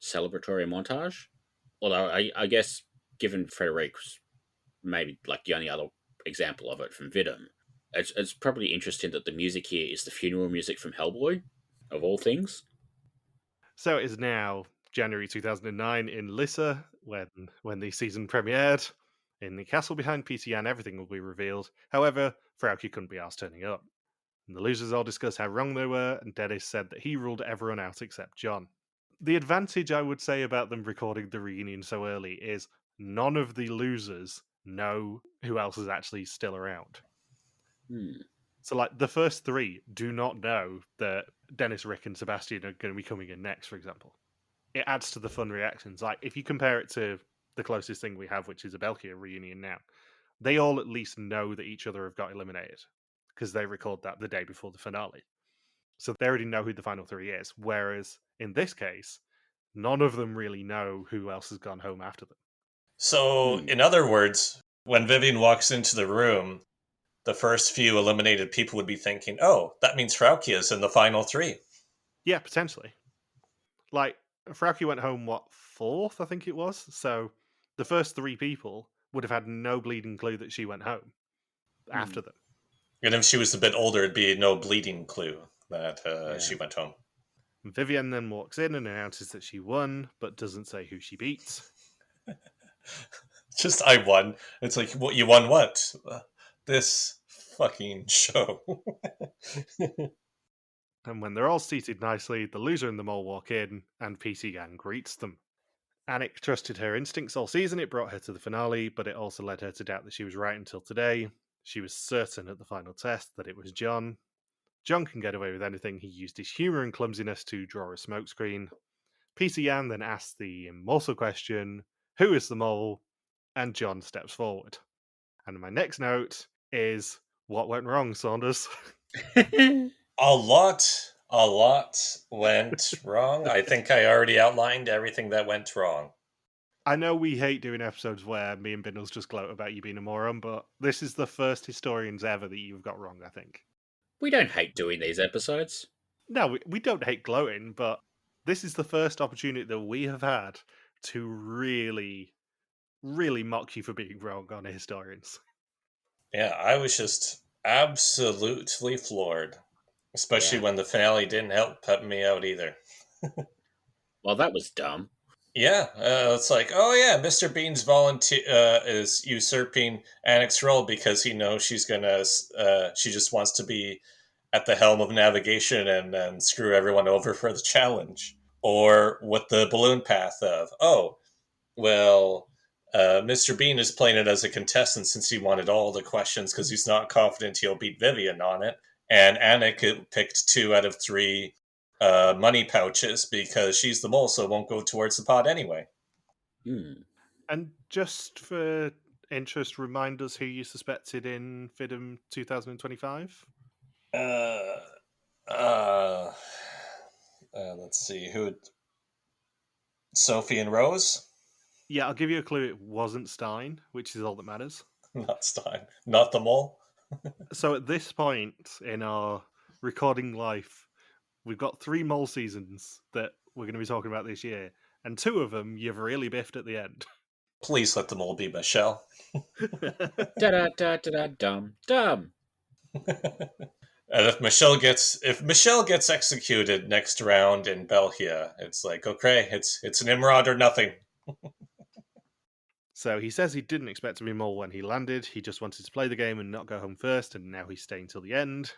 celebratory montage. Although I guess, given Frederick's maybe like the only other example of it from WIDM, it's probably interesting that the music here is the funeral music from Hellboy, of all things. So it is now January 2009 in Lissa, when the season premiered. In the castle behind Peter Yan, everything will be revealed. However, Frauke couldn't be asked turning up. And the losers all discuss how wrong they were, and Dennis said that he ruled everyone out except John. The advantage I would say about them recording the reunion so early is none of the losers know who else is actually still around. So, like, the first three do not know that Dennis, Rick, and Sebastian are going to be coming in next, for example. It adds to the fun reactions. Like, if you compare it to the closest thing we have, which is a Belkia reunion now, they all at least know that each other have got eliminated because they record that the day before the finale. So they already know who the final three is. Whereas in this case, none of them really know who else has gone home after them. So, in other words, when Vivian walks into the room, the first few eliminated people would be thinking, oh, that means Frauke is in the final three. Yeah, potentially. Like, Frauke went home, what, fourth, I think it was? So the first three people would have had no bleeding clue that she went home after them. And if she was a bit older, it'd be no bleeding clue that she went home. Vivienne then walks in and announces that she won, but doesn't say who she beats. Just, I won. It's like, what, you won what? This fucking show. And when they're all seated nicely, the loser and the mole walk in, and PC Gang greets them. Anik trusted her instincts all season. It brought her to the finale, but it also led her to doubt that she was right until today. She was certain at the final test that it was John. John can get away with anything. He used his humour and clumsiness to draw a smokescreen. PC Yan then asks the immortal question, who is the mole? And John steps forward. And my next note is, what went wrong, Saunders? A lot went wrong. I think I already outlined everything that went wrong. I know we hate doing episodes where me and Bindles just gloat about you being a moron, but this is the first historians ever that you've got wrong, I think. We don't hate doing these episodes. No, we don't hate gloating, but this is the first opportunity that we have had to really, really mock you for being wrong on historians. Yeah, I was just absolutely floored. Especially when the finale didn't help pep me out either. Well, that was dumb. Yeah, it's like, oh yeah, Mr. Bean's is usurping Anik's role because he knows she's gonna. She just wants to be at the helm of navigation and screw everyone over for the challenge. Or with the balloon path of, oh, well, Mr. Bean is playing it as a contestant since he wanted all the questions because he's not confident he'll beat Vivian on it. And Anik picked 2 out of 3 money pouches because she's the mole, so it won't go towards the pot anyway. And just for interest, remind us who you suspected in FIDM 2025? Let's see. Sophie and Rose? Yeah, I'll give you a clue. It wasn't Stein, which is all that matters. Not Stein. Not the mole? So at this point in our recording life, we've got 3 mole seasons that we're going to be talking about this year, and 2 of them you've really biffed at the end. Please let the mole be Michelle. Dumb. And if Michelle gets executed next round in Belgia, it's like, okay, it's an Imrod or nothing. So he says he didn't expect to be mole when he landed. He just wanted to play the game and not go home first, and now he's staying till the end.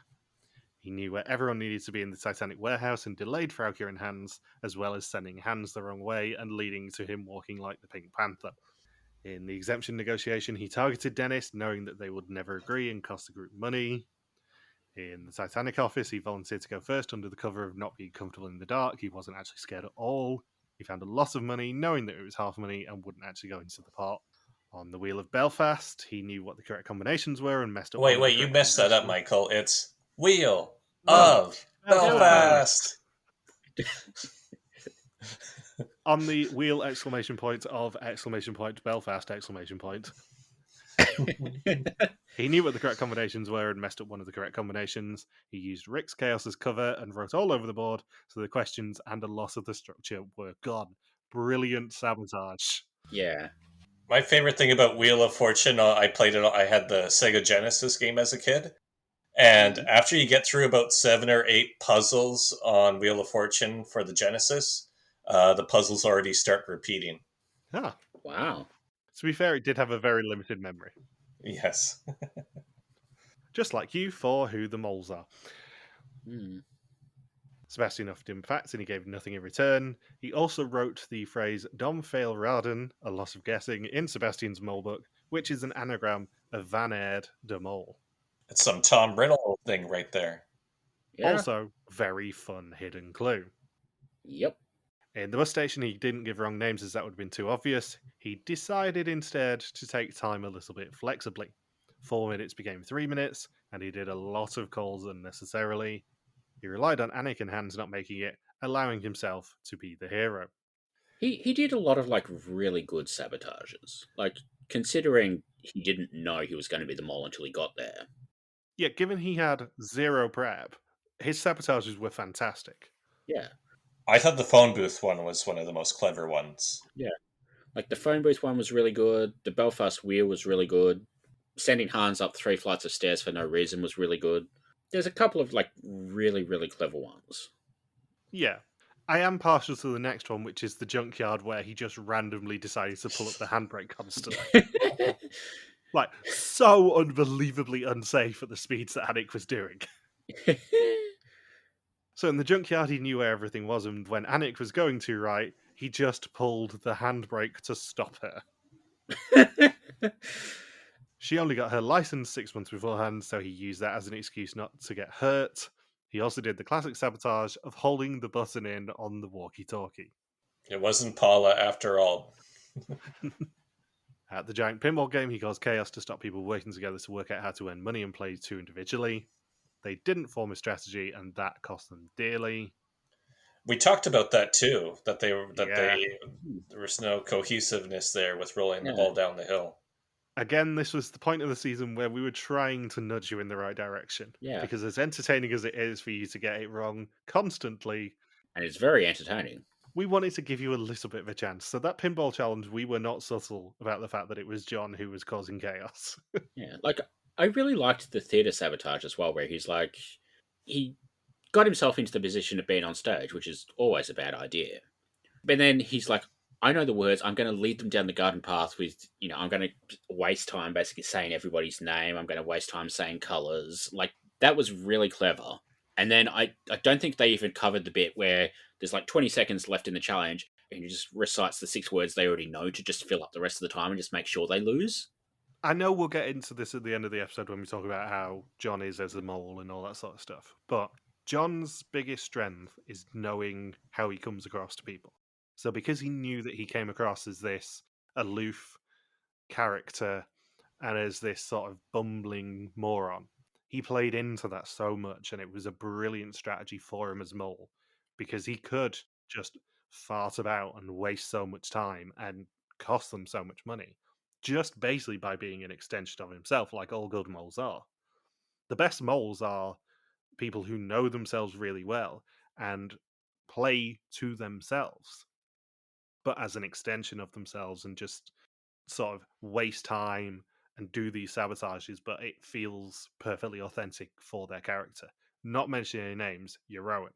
He knew where everyone needed to be in the Titanic warehouse and delayed Frauke and Hans, as well as sending Hans the wrong way and leading to him walking like the Pink Panther. In the exemption negotiation, he targeted Dennis, knowing that they would never agree and cost the group money. In the Titanic office, he volunteered to go first under the cover of not being comfortable in the dark. He wasn't actually scared at all. He found a lot of money, knowing that it was half money and wouldn't actually go into the pot. On the Wheel of Belfast, he knew what the correct combinations were and messed up. Wait, you messed that up, Michael. It's Wheel of Belfast. On the wheel, ! Of ! Belfast! He knew what the correct combinations were and messed up one of the correct combinations. He used Rick's Chaos as cover and wrote all over the board, so the questions and a loss of the structure were gone. Brilliant sabotage. Yeah. My favorite thing about Wheel of Fortune, I played it. I had the Sega Genesis game as a kid, and after you get through about 7 or 8 puzzles on Wheel of Fortune for the Genesis, the puzzles already start repeating. Ah, Wow. to be fair, it did have a very limited memory. Yes. Just like you for Who the Moles Are. Hmm. Sebastian offered him facts and he gave nothing in return. He also wrote the phrase Dom fail raden, a lot of guessing, in Sebastian's mole book, which is an anagram of Van Aird de Mole. It's some Tom Riddle thing right there. Yeah. Also, very fun hidden clue. Yep. In the bus station, he didn't give wrong names as that would have been too obvious. He decided instead to take time a little bit flexibly. 4 minutes became 3 minutes, and he did a lot of calls unnecessarily. He relied on Anik and Hans not making it, allowing himself to be the hero. He did a lot of like really good sabotages. Like considering he didn't know he was going to be the mole until he got there. Yeah, given he had zero prep, his sabotages were fantastic. Yeah. I thought the phone booth one was one of the most clever ones. Yeah. Like the phone booth one was really good. The Belfast wheel was really good. Sending Hans up 3 flights of stairs for no reason was really good. There's a couple of like really, really clever ones. Yeah. I am partial to the next one, which is the junkyard where he just randomly decided to pull up the handbrake constantly. Like, so unbelievably unsafe at the speeds that Anik was doing. So in the junkyard, he knew where everything was, and when Anik was going too right, he just pulled the handbrake to stop her. She only got her license 6 months beforehand, so he used that as an excuse not to get hurt. He also did the classic sabotage of holding the button in on the walkie-talkie. It wasn't Paula after all. At the giant pinball game, he caused chaos to stop people working together to work out how to earn money and play two individually. They didn't form a strategy, and that cost them dearly. We talked about that too. That there Yeah. was no cohesiveness there with rolling the Yeah. ball down the hill. Again, this was the point of the season where we were trying to nudge you in the right direction. Yeah. Because as entertaining as it is for you to get it wrong constantly, And it's very entertaining. we wanted to give you a little bit of a chance. So that pinball challenge, we were not subtle about the fact that it was John who was causing chaos. Yeah. Like I really liked the theatre sabotage as well, where he's like he got himself into the position of being on stage, which is always a bad idea. But then he's like, I know the words. I'm going to lead them down the garden path with, I'm going to waste time basically saying everybody's name. I'm going to waste time saying colours. Like, that was really clever. And then I don't think they even covered the bit where there's like 20 seconds left in the challenge and he just recites the 6 words they already know to just fill up the rest of the time and just make sure they lose. I know we'll get into this at the end of the episode when we talk about how John is as a mole and all that sort of stuff. But John's biggest strength is knowing how he comes across to people. So because he knew that he came across as this aloof character and as this sort of bumbling moron, he played into that so much, and it was a brilliant strategy for him as mole because he could just fart about and waste so much time and cost them so much money just basically by being an extension of himself, like all good moles are. The best moles are people who know themselves really well and play to themselves, but as an extension of themselves and just sort of waste time and do these sabotages, but it feels perfectly authentic for their character. Not mentioning any names, you're Rowan.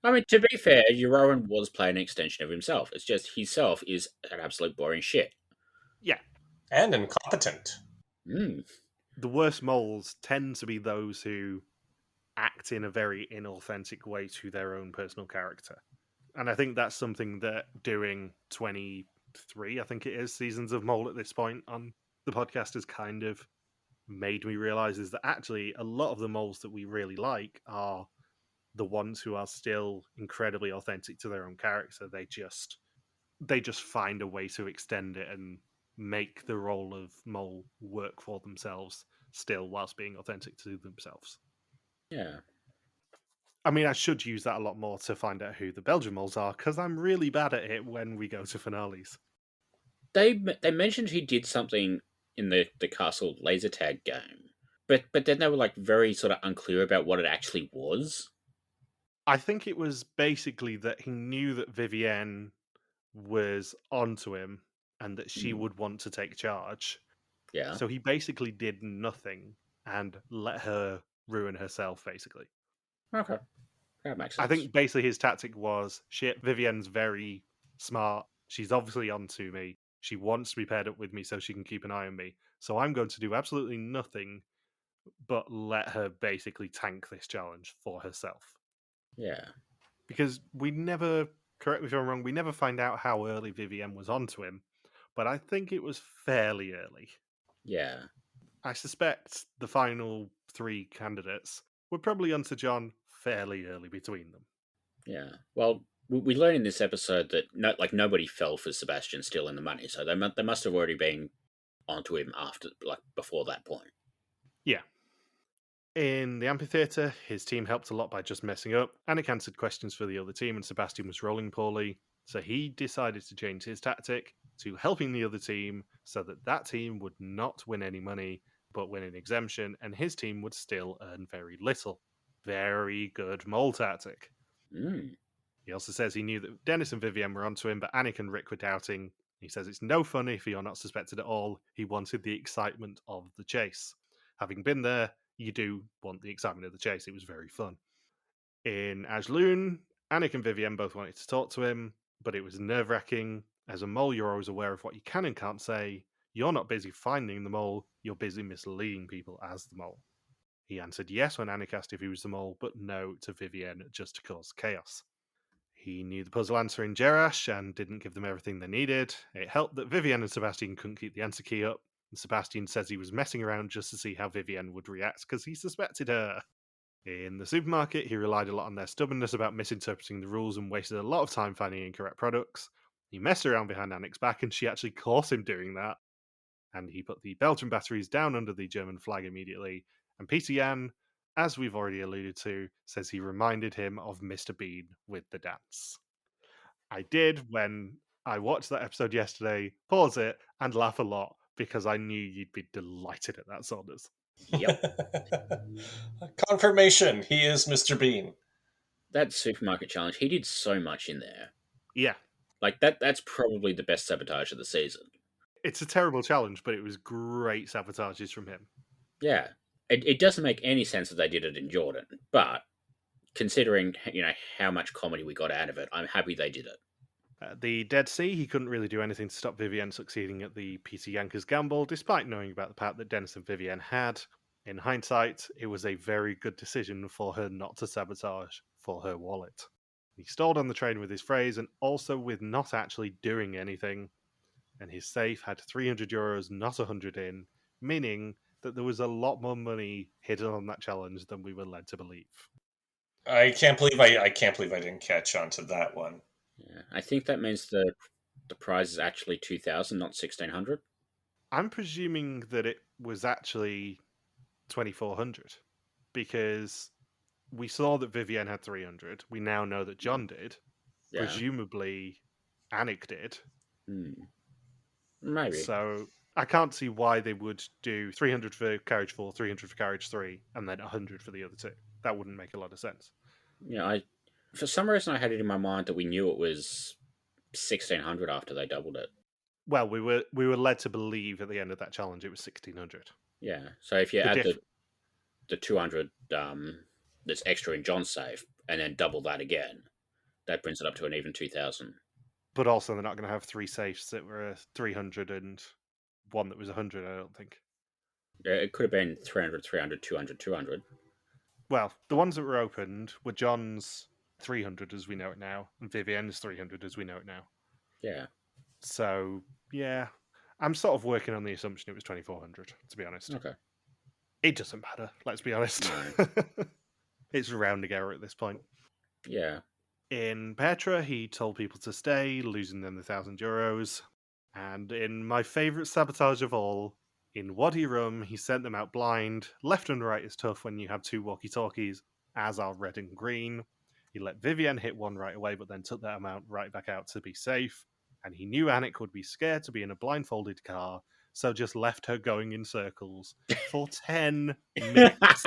I mean, to be fair, Euron was playing an extension of himself. It's just himself is an absolute boring shit. Yeah. And incompetent. The worst moles tend to be those who act in a very inauthentic way to their own personal character. And I think that's something that doing 23, I think it is, seasons of Mole at this point on the podcast has kind of made me realize is that actually a lot of the moles that we really like are the ones who are still incredibly authentic to their own character. They just find a way to extend it and make the role of mole work for themselves still whilst being authentic to themselves. Yeah. I mean, I should use that a lot more to find out who the Belgian moles are, because I'm really bad at it when we go to finales. They mentioned he did something in the castle laser tag game, but then they were like very sort of unclear about what it actually was. I think it was basically that he knew that Vivienne was onto him and that she Hmm. would want to take charge. Yeah. So he basically did nothing and let her ruin herself, basically. Okay. That makes I sense. think basically his tactic was, shit, Vivienne's very smart. She's obviously onto me. She wants to be paired up with me so she can keep an eye on me. So I'm going to do absolutely nothing but let her basically tank this challenge for herself. Yeah. Because we never, correct me if I'm wrong, we never find out how early Vivienne was onto him, but I think it was fairly early. Yeah. I suspect the final 3 candidates were probably onto John fairly early between them. Yeah. Well, we learn in this episode that nobody fell for Sebastian still in the money, so they must have already been onto him before that point. Yeah. In the amphitheatre, his team helped a lot by just messing up. Anik answered questions for the other team, and Sebastian was rolling poorly. So he decided to change his tactic to helping the other team so that team would not win any money, but win an exemption, and his team would still earn very little. Very good mole tactic. Mm. He also says he knew that Dennis and Vivienne were onto him, but Anik and Rick were doubting. He says it's no fun if you're not suspected at all. He wanted the excitement of the chase. Having been there, you do want the excitement of the chase. It was very fun. In Ajloon, Anik and Vivienne both wanted to talk to him, but it was nerve-wracking. As a mole, you're always aware of what you can and can't say. You're not busy finding the mole, you're busy misleading people as the mole. He answered yes when Anik asked if he was the mole, but no to Vivienne just to cause chaos. He knew the puzzle answer in Jerash and didn't give them everything they needed. It helped that Vivienne and Sebastian couldn't keep the answer key up, and Sebastian says he was messing around just to see how Vivienne would react because he suspected her. In the supermarket, he relied a lot on their stubbornness about misinterpreting the rules and wasted a lot of time finding incorrect products. He messed around behind Anik's back and she actually caught him doing that. And he put the Belgian batteries down under the German flag immediately. And Peter Yan, as we've already alluded to, says he reminded him of Mr. Bean with the dance. I did, when I watched that episode yesterday, pause it and laugh a lot because I knew you'd be delighted at that, Saunders. Yep. Confirmation, he is Mr. Bean. That supermarket challenge, he did so much in there. Yeah. That's probably the best sabotage of the season. It's a terrible challenge, but it was great sabotages from him. Yeah. It doesn't make any sense that they did it in Jordan, but considering how much comedy we got out of it, I'm happy they did it. The Dead Sea, he couldn't really do anything to stop Vivienne succeeding at the Peter Yankers gamble, despite knowing about the part that Dennis and Vivienne had. In hindsight, it was a very good decision for her not to sabotage for her wallet. He stalled on the train with his phrase and also with not actually doing anything, and his safe had 300 euros, not 100 in, meaning that there was a lot more money hidden on that challenge than we were led to believe. I can't believe I didn't catch on to that one. Yeah, I think that means the prize is actually 2,000, not 1,600. I'm presuming that it was actually 2,400 because we saw that Vivienne had 300. We now know that John did. Yeah. Presumably, Anik did. Maybe. So I can't see why they would do 300 for carriage 4, 300 for carriage 3, and then 100 for the other two. That wouldn't make a lot of sense. Yeah, for some reason I had it in my mind that we knew it was 1,600 after they doubled it. Well, we were led to believe at the end of that challenge it was 1,600. Yeah, so if you add the 200 that's extra in John's safe, and then double that again, that brings it up to an even 2,000. But also, they're not going to have 3 safes that were 300 and one that was 100, I don't think. Yeah, it could have been 300, 300, 200, 200. Well, the ones that were opened were John's 300 as we know it now, and Vivienne's 300 as we know it now. Yeah. So, yeah. I'm sort of working on the assumption it was 2,400, to be honest. Okay. It doesn't matter, let's be honest. No. It's a rounding error at this point. Yeah. In Petra, he told people to stay, losing them the 1,000 euros. And in my favourite sabotage of all, in Wadi Rum, he sent them out blind. Left and right is tough when you have 2 walkie-talkies, as are red and green. He let Vivienne hit one right away, but then took that amount right back out to be safe. And he knew Anik would be scared to be in a blindfolded car, so just left her going in circles for 10 minutes.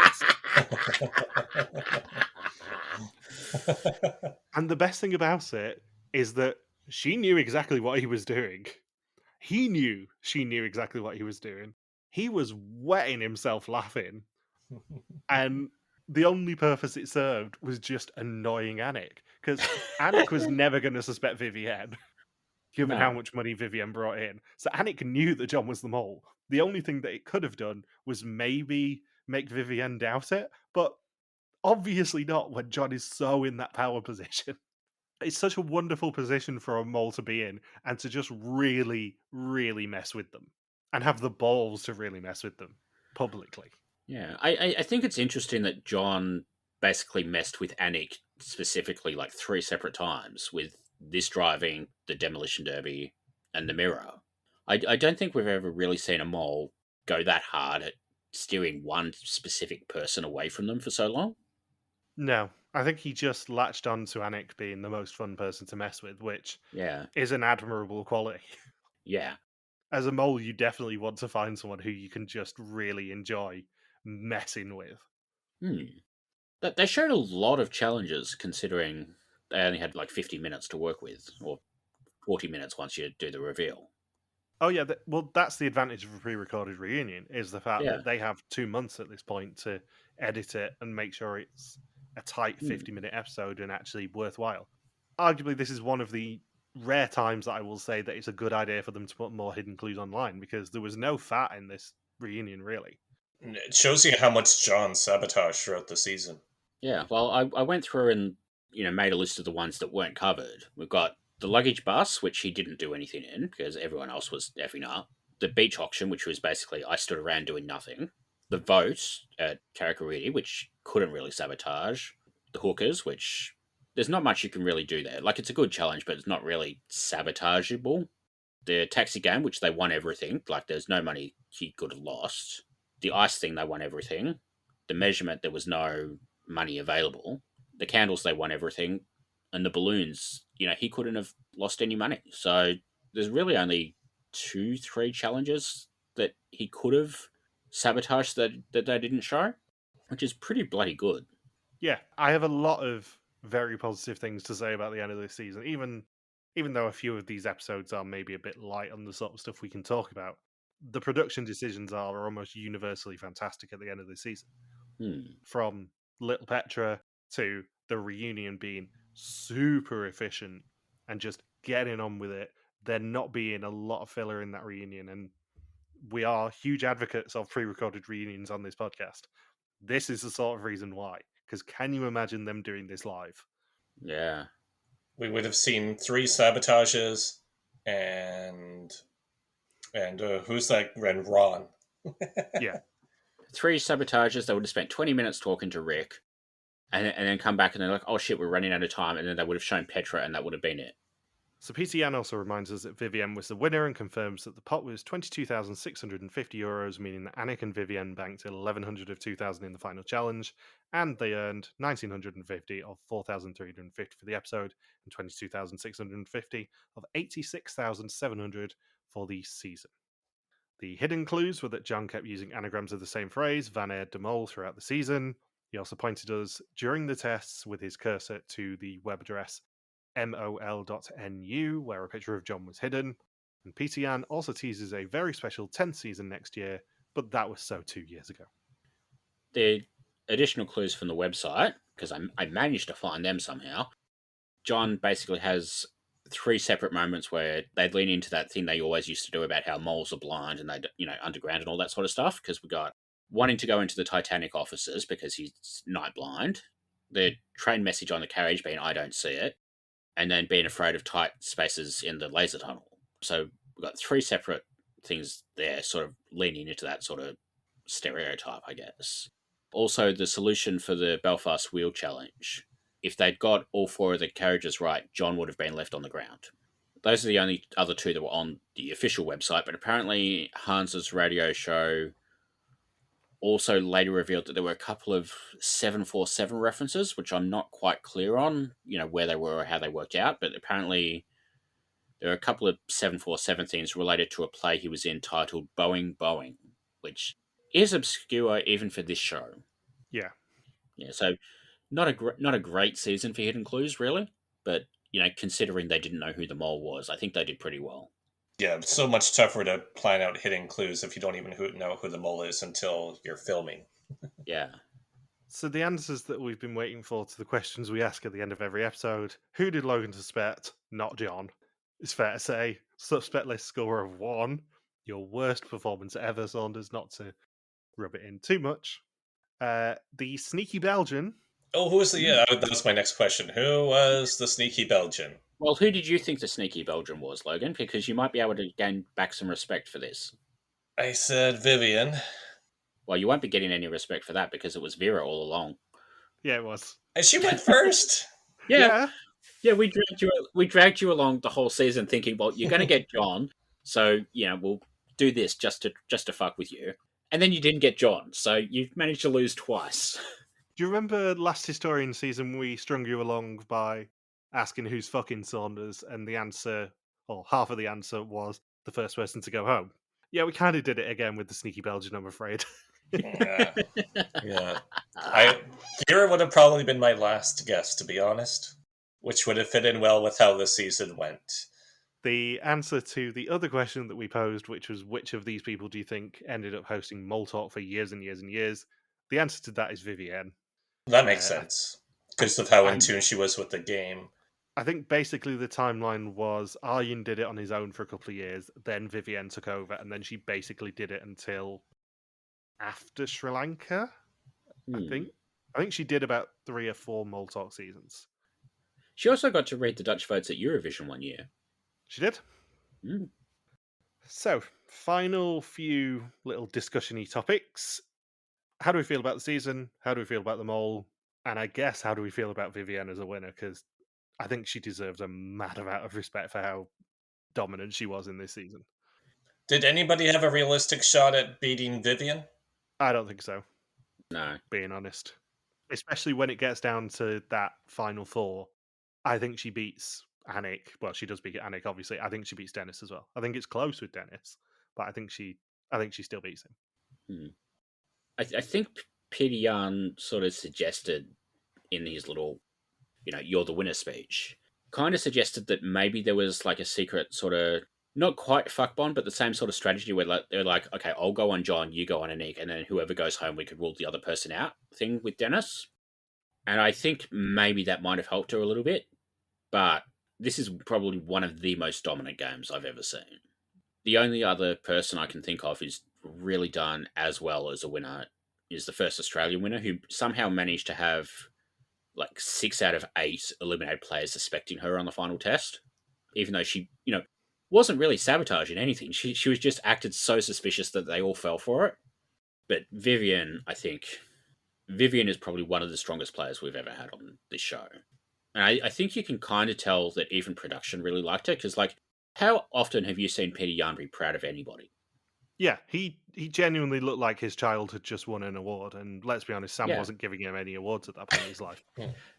And the best thing about it is that She knew exactly what he was doing. He knew she knew exactly what he was doing. He was wetting himself laughing, and the only purpose it served was just annoying Anik, because Anik was never going to suspect Vivienne, given how No. much money Vivienne brought in. So Anik knew that John was the mole. The only thing that it could have done was maybe make Vivienne doubt it, but obviously not when John is so in that power position. It's such a wonderful position for a mole to be in, and to just really, really mess with them, and have the balls to really mess with them publicly. Yeah, I think it's interesting that John basically messed with Anik specifically like 3 separate times with this driving, the demolition derby, and the mirror. I don't think we've ever really seen a mole go that hard at steering one specific person away from them for so long. No, I think he just latched on to Anik being the most fun person to mess with, which Yeah, is an admirable quality. yeah. As a mole, you definitely want to find someone who you can just really enjoy messing with. Hmm. They showed a lot of challenges considering they only had like 50 minutes to work with, or 40 minutes once you do the reveal. Oh yeah, well, that's the advantage of a pre-recorded reunion, is the fact Yeah. that they have 2 months at this point to edit it and make sure it's a tight Hmm. 50-minute episode and actually worthwhile. Arguably, this is one of the rare times that I will say that it's a good idea for them to put more hidden clues online, because there was no fat in this reunion, really. It shows you how much John sabotaged throughout the season. Yeah, well, I went through and made a list of the ones that weren't covered. We've got the luggage bus, which he didn't do anything in because everyone else was effing up. The beach auction, which was basically I stood around doing nothing. The vote at Karakariri, which couldn't really sabotage. The hookers, which there's not much you can really do there. Like, it's a good challenge, but it's not really sabotageable. The taxi game, which they won everything. Like, there's no money he could have lost. The ice thing, they won everything. The measurement, there was no money available. The candles, they won everything. And the balloons, he couldn't have lost any money. So there's really only 2, 3 challenges that he could have sabotaged that they didn't show, which is pretty bloody good. Yeah, I have a lot of very positive things to say about the end of this season, even though a few of these episodes are maybe a bit light on the sort of stuff we can talk about. The production decisions are almost universally fantastic at the end of this season. From Little Petra to the reunion being super efficient and just getting on with it, there not being a lot of filler in that reunion. And we are huge advocates of pre-recorded reunions on this podcast. This is the sort of reason why. Because can you imagine them doing this live? Yeah. We would have seen 3 sabotages and who's that? And Ron. Yeah. 3 sabotages, they would have spent 20 minutes talking to Rick, and then come back and they're like, oh shit, we're running out of time, and then they would have shown Petra, and that would have been it. So PTN also reminds us that Vivienne was the winner and confirms that the pot was €22,650, meaning that Anik and Vivienne banked 1,100 of 2,000 in the final challenge, and they earned 1,950 of 4,350 for the episode, and 22,650 of 86,700 for the season. The hidden clues were that John kept using anagrams of the same phrase, Van Air de Mol, throughout the season. He also pointed us during the tests with his cursor to the web address mol.nu, where a picture of John was hidden. And PTN also teases a very special 10th season next year, but that was so 2 years ago. The additional clues from the website, because I managed to find them somehow, John basically has 3 separate moments where they lean into that thing they always used to do about how moles are blind and they, underground and all that sort of stuff. Because we got wanting to go into the Titanic offices because he's night blind, the train message on the carriage being I don't see it, and then being afraid of tight spaces in the laser tunnel. So we've got 3 separate things there, sort of leaning into that sort of stereotype, I guess. Also, the solution for the Belfast Wheel Challenge. If they'd got all 4 of the carriages right, John would have been left on the ground. Those are the only other 2 that were on the official website, but apparently Hans's radio show also later revealed that there were a couple of 747 references, which I'm not quite clear on, where they were or how they worked out, but apparently there are a couple of 747 things related to a play he was in titled Boeing, which is obscure even for this show. Yeah. Yeah, so not a great season for hidden clues, really, but considering they didn't know who the mole was, I think they did pretty well. Yeah, it's so much tougher to plan out hidden clues if you don't even know who the mole is until you're filming. Yeah. So the answers that we've been waiting for to the questions we ask at the end of every episode. Who did Logan suspect? Not John. It's fair to say. Suspect list score of 1. Your worst performance ever, Saunders, not to rub it in too much. The sneaky Belgian. Oh, who was the... Yeah, that was my next question. Who was the sneaky Belgian? Well, who did you think the sneaky Belgian was, Logan? Because you might be able to gain back some respect for this. I said Vivian. Well, you won't be getting any respect for that because it was Vera all along. Yeah, it was. And she went first. Yeah, we dragged you along the whole season, thinking, well, you're going to get John, so we'll do this just to fuck with you, and then you didn't get John, so you've managed to lose twice. Do you remember last Historian season we strung you along by asking who's fucking Saunders, and the answer, or half of the answer, was the first person to go home? Yeah, we kind of did it again with the sneaky Belgian, I'm afraid. Yeah. Vera would have probably been my last guess, to be honest, which would have fit in well with how the season went. The answer to the other question that we posed, which was which of these people do you think ended up hosting Mole Talk for years and years and years, the answer to that is Vivienne. That makes sense, because of how in tune she was with the game. I think basically the timeline was Aryan did it on his own for a couple of years, then Vivienne took over, and then she basically did it until after Sri Lanka, I think. I think she did about 3 or 4 Mole Talk seasons. She also got to read the Dutch votes at Eurovision one year. She did. So, final few little discussion-y topics. How do we feel about the season? How do we feel about the mole? And I guess, how do we feel about Vivienne as a winner? Because I think she deserves a mad amount of respect for how dominant she was in this season. Did anybody have a realistic shot at beating Vivienne? I don't think so. No. Being honest. Especially when it gets down to that final 4. I think she beats Anik. Well, she does beat Anik, obviously. I think she beats Dennis as well. I think it's close with Dennis, but I think she still beats him. I think Peter Yan sort of suggested in his little, you're the winner speech, kind of suggested that maybe there was like a secret sort of, not quite fuck bond, but the same sort of strategy where they're like, okay, I'll go on John, you go on Anik, and then whoever goes home, we could rule the other person out thing with Dennis. And I think maybe that might have helped her a little bit, but this is probably one of the most dominant games I've ever seen. The only other person I can think of who's really done as well as a winner is the first Australian winner, who somehow managed to have like 6 out of 8 eliminated players suspecting her on the final test, even though she, wasn't really sabotaging anything. She was just acted so suspicious that they all fell for it. But Vivienne, I think, Vivienne is probably one of the strongest players we've ever had on this show. And I think you can kind of tell that even production really liked her, because, like, how often have you seen Peter Yan be proud of anybody? Yeah, he genuinely looked like his child had just won an award, and let's be honest, Sam wasn't giving him any awards at that point in his life.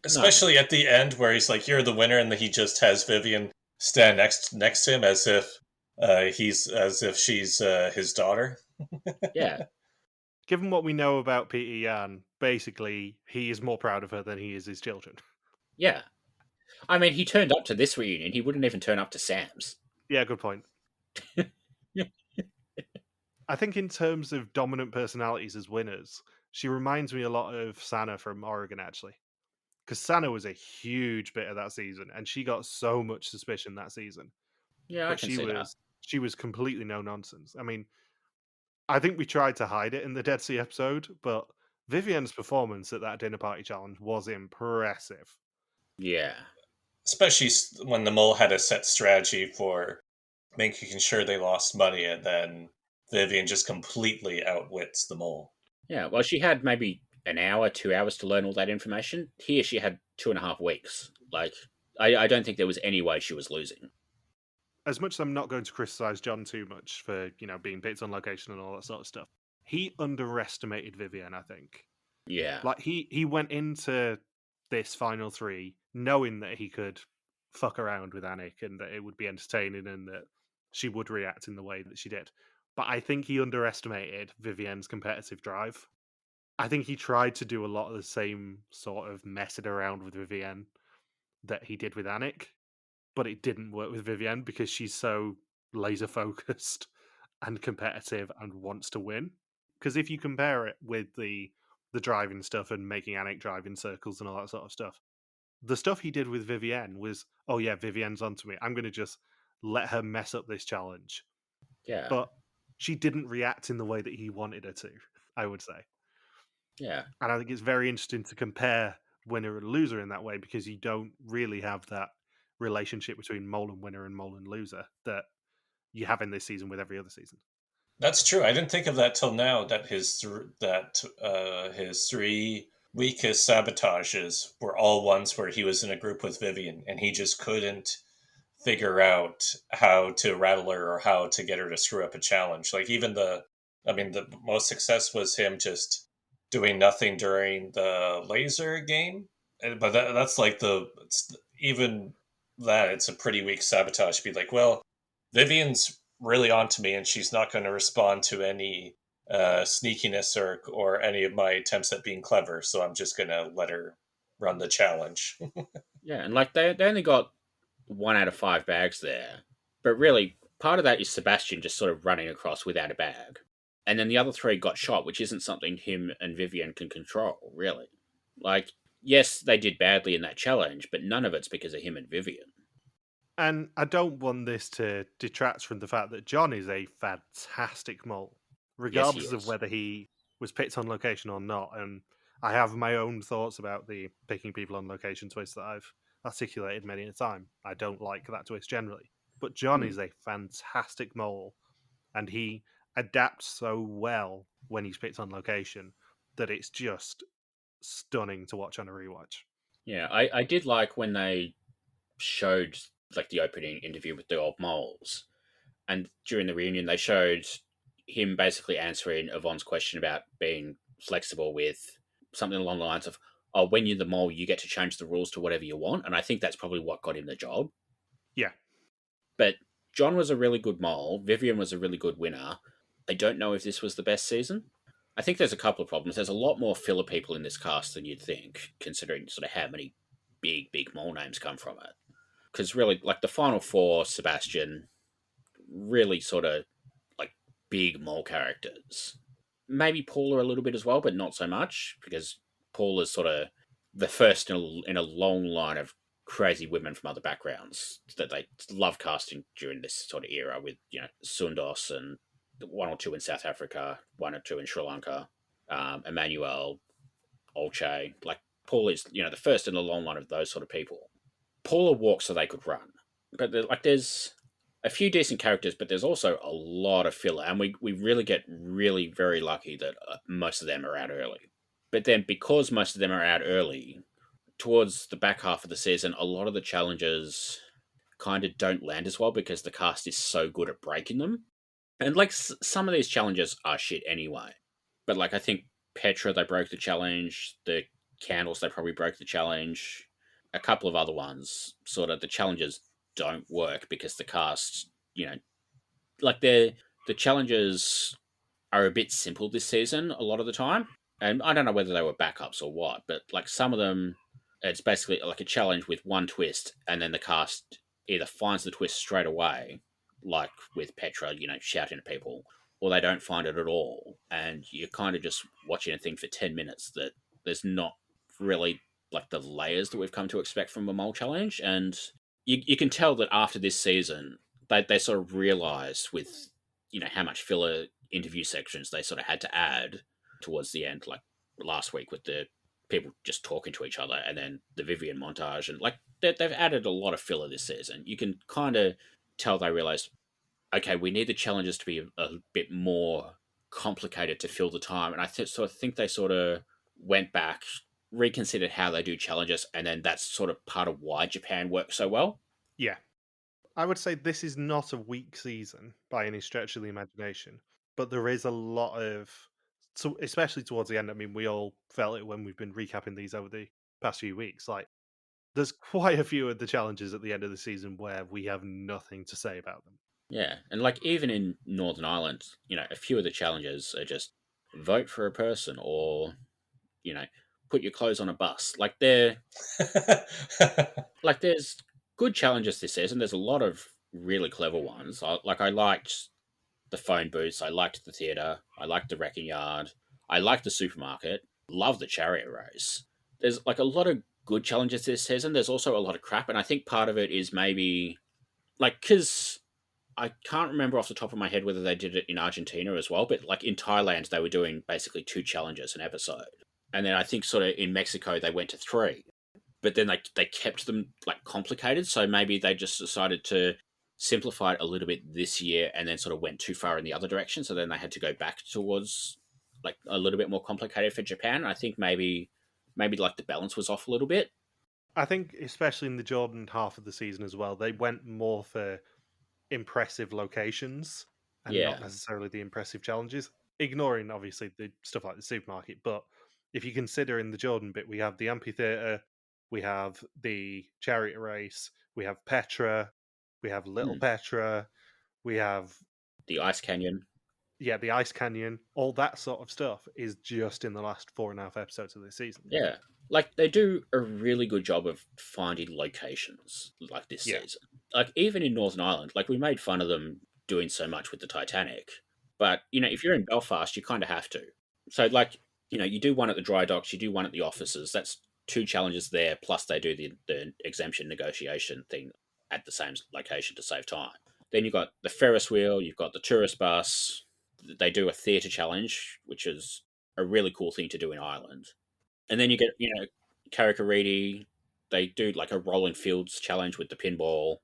Especially at the end where he's like, you're the winner, and then he just has Vivienne stand next to him as if she's his daughter. Yeah. Given what we know about Peter Yan, basically, he is more proud of her than he is his children. Yeah. I mean, he turned up to this reunion. He wouldn't even turn up to Sam's. Yeah, good point. I think in terms of dominant personalities as winners, she reminds me a lot of Sana from Oregon, actually. Because Sana was a huge bit of that season, and she got so much suspicion that season. Yeah, but I can see that. She was completely no nonsense. I mean, I think we tried to hide it in the Dead Sea episode, but Vivienne's performance at that dinner party challenge was impressive. Yeah. Especially when the mole had a set strategy for making sure they lost money, and then Vivienne just completely outwits the mole. Yeah, well, she had maybe an hour, 2 hours to learn all that information. Here she had 2.5 weeks. Like, I don't think there was any way she was losing. As much as I'm not going to criticize John too much for, being picked on location and all that sort of stuff, he underestimated Vivienne, I think. Yeah. Like, he went into this final 3 knowing that he could fuck around with Anik and that it would be entertaining and that she would react in the way that she did. But I think he underestimated Vivienne's competitive drive. I think he tried to do a lot of the same sort of messing around with Vivienne that he did with Anik. but it didn't work with Vivienne because she's so laser focused and competitive and wants to win. Because if you compare it with the driving stuff and making Anik drive in circles and all that sort of stuff, the stuff he did with Vivienne was, oh yeah, Vivienne's onto me. I'm going to just let her mess up this challenge. Yeah. But she didn't react in the way that he wanted her to, I would say. Yeah. And I think it's very interesting to compare winner and loser in that way, because you don't really have that relationship between mole and winner and mole and loser that you have in this season with every other season. That's true. I didn't think of that till now. That his 3 weakest sabotages were all ones where he was in a group with Vivian, and he just couldn't figure out how to rattle her or how to get her to screw up a challenge. Like even the most success was him just doing nothing during the laser game. But that's like even that, it's a pretty weak sabotage. Be like, well, Vivian's really onto me, and she's not going to respond to any sneakiness or any of my attempts at being clever. So I'm just going to let her run the challenge. Yeah, and like they only got 1 out of 5 bags there, but really part of that is Sebastian just sort of running across without a bag, and then the other 3 got shot, which isn't something him and Vivian can control, really. Like, yes, they did badly in that challenge, but none of it's because of him and Vivian. And I don't want this to detract from the fact that John is a fantastic mole, regardless of is. whether he was picked on location or not. And I have my own thoughts about the picking people on location twist that I've articulated many a time. I don't like that twist generally. But John is a fantastic mole, and he adapts so well when he's picked on location that it's just stunning to watch on a rewatch. Yeah, I did like when they showed like the opening interview with the old moles, and during the reunion they showed him basically answering Yvonne's question about being flexible with something along the lines of, oh, when you're the mole you get to change the rules to whatever you want, and I think that's probably what got him the job. Yeah. But John was a really good mole, Vivian was a really good winner. I don't know if this was the best season. I think there's a couple of problems. There's a lot more filler people in this cast than you'd think, considering sort of how many big mole names come from it. Because really, like the final 4, Sebastian, really sort of like big mole characters. Maybe Paula a little bit as well, but not so much, because Paula's sort of the first in a long line of crazy women from other backgrounds that they love casting during this sort of era, with, you know, Sundos and 1 or 2 in South Africa, 1 or 2 in Sri Lanka, Emmanuel, Olche. Like Paula is, you know, the first in a long line of those sort of people. Paula walks so they could run, but there's a few decent characters, but there's also a lot of filler, and we really get really very lucky that most of them are out early. But then, because most of them are out early, towards the back half of the season, a lot of the challenges kind of don't land as well because the cast is so good at breaking them. And like some of these challenges are shit anyway. But like I think Petra, they broke the challenge. The candles, they probably broke the challenge. A couple of other ones, sort of the challenges don't work because the cast, you know, like the challenges are a bit simple this season a lot of the time. And I don't know whether they were backups or what, but like some of them, it's basically like a challenge with one twist, and then the cast either finds the twist straight away, like with Petra, you know, shouting at people, or they don't find it at all. And you're kind of just watching a thing for 10 minutes that there's not really like the layers that we've come to expect from a mole challenge. And you can tell that after this season, they sort of realised with, you know, how much filler interview sections they sort of had to add towards the end, like last week with the people just talking to each other, and then the Vivian montage, and like they've added a lot of filler this season. You can kind of tell they realized, okay, we need the challenges to be a bit more complicated to fill the time. And I think they sort of went back, reconsidered how they do challenges, and then that's sort of part of why Japan works so well. Yeah. I would say this is not a weak season by any stretch of the imagination, but there is a lot of, so especially towards the end. I mean, we all felt it when we've been recapping these over the past few weeks. Like, there's quite a few of the challenges at the end of the season where we have nothing to say about them. Yeah, and like even in Northern Ireland, you know, a few of the challenges are just vote for a person, or, you know, put your clothes on a bus. Like there's good challenges this season. There's a lot of really clever ones. I liked the phone booths. I liked the theatre. I liked the wrecking yard. I liked the supermarket. Love the chariot race. There's like a lot of good challenges this season. There's also a lot of crap, and I think part of it is maybe like because I can't remember off the top of my head whether they did it in Argentina as well, but like in Thailand they were doing basically 2 challenges an episode, and then I think sort of in Mexico they went to 3, but then they kept them like complicated, so maybe they just decided to simplify it a little bit this year and then sort of went too far in the other direction, so then they had to go back towards like a little bit more complicated for Japan. I think maybe like the balance was off a little bit. I think, especially in the Jordan half of the season as well, they went more for impressive locations and not Yeah. necessarily the impressive challenges, ignoring obviously the stuff like the supermarket. But if you consider in the Jordan bit, we have the amphitheater, we have the chariot race, we have Petra, we have Little Petra, we have The Ice Canyon. yeah, the Ice Canyon. All that sort of stuff is just in the last 4.5 episodes of this season. Yeah. Like, they do a really good job of finding locations like this Yeah. season. Like, even in Northern Ireland, like, we made fun of them doing so much with the Titanic. But, you know, if you're in Belfast, you kind of have to. So, like, you know, you do one at the dry docks, you do one at the offices. That's 2 challenges there, plus they do the exemption negotiation thing at the same location to save time. Then you've got the Ferris wheel, you've got the tourist bus. They do a theatre challenge, which is a really cool thing to do in Ireland. And then you get, you know, Karakaridi. They do like a rolling fields challenge with the pinball.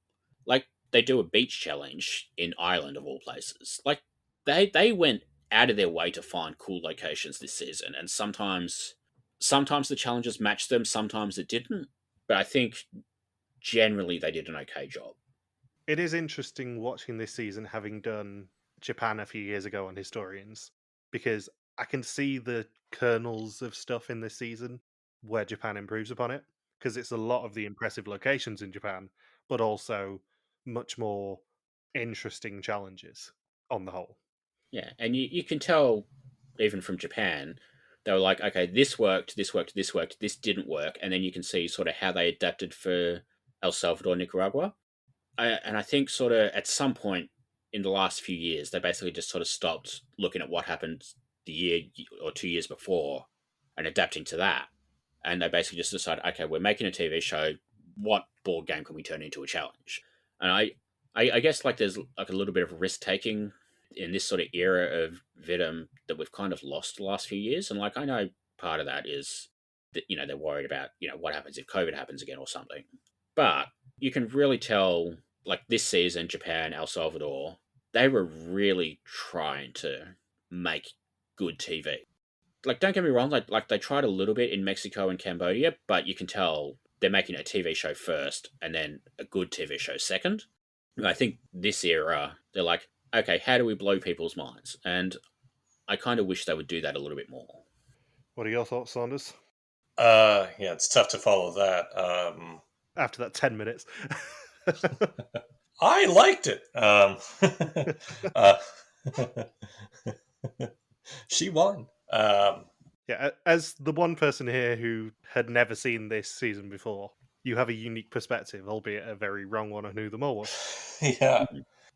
Like, they do a beach challenge in Ireland of all places. Like, they went out of their way to find cool locations this season, and sometimes the challenges matched them, sometimes it didn't. But I think generally they did an okay job. It is interesting watching this season, having done Japan a few years ago on Historians, because I can see the kernels of stuff in this season where Japan improves upon it, because it's a lot of the impressive locations in Japan, but also much more interesting challenges on the whole. Yeah, and you can tell even from Japan, they were like, okay, this worked, this worked, this worked, this didn't work, and then you can see sort of how they adapted for El Salvador, Nicaragua. And I think sort of at some point in the last few years, they basically just sort of stopped looking at what happened the year or 2 years before and adapting to that. And they basically just decided, okay, we're making a TV show. What board game can we turn into a challenge? And I guess like there's like a little bit of risk taking in this sort of era of WIDM that we've kind of lost the last few years. And like I know part of that is that, you know, they're worried about, you know, what happens if COVID happens again or something. But you can really tell, like this season, Japan, El Salvador, they were really trying to make good TV. Like, don't get me wrong, like they tried a little bit in Mexico and Cambodia, but you can tell they're making a TV show first and then a good TV show second. And I think this era, they're like, okay, how do we blow people's minds? And I kind of wish they would do that a little bit more. What are your thoughts, Saunders? Yeah, it's tough to follow that. After that 10 minutes. I liked it. She won. Yeah, as the one person here who had never seen this season before, you have a unique perspective, albeit a very wrong one on who the mole was. Yeah.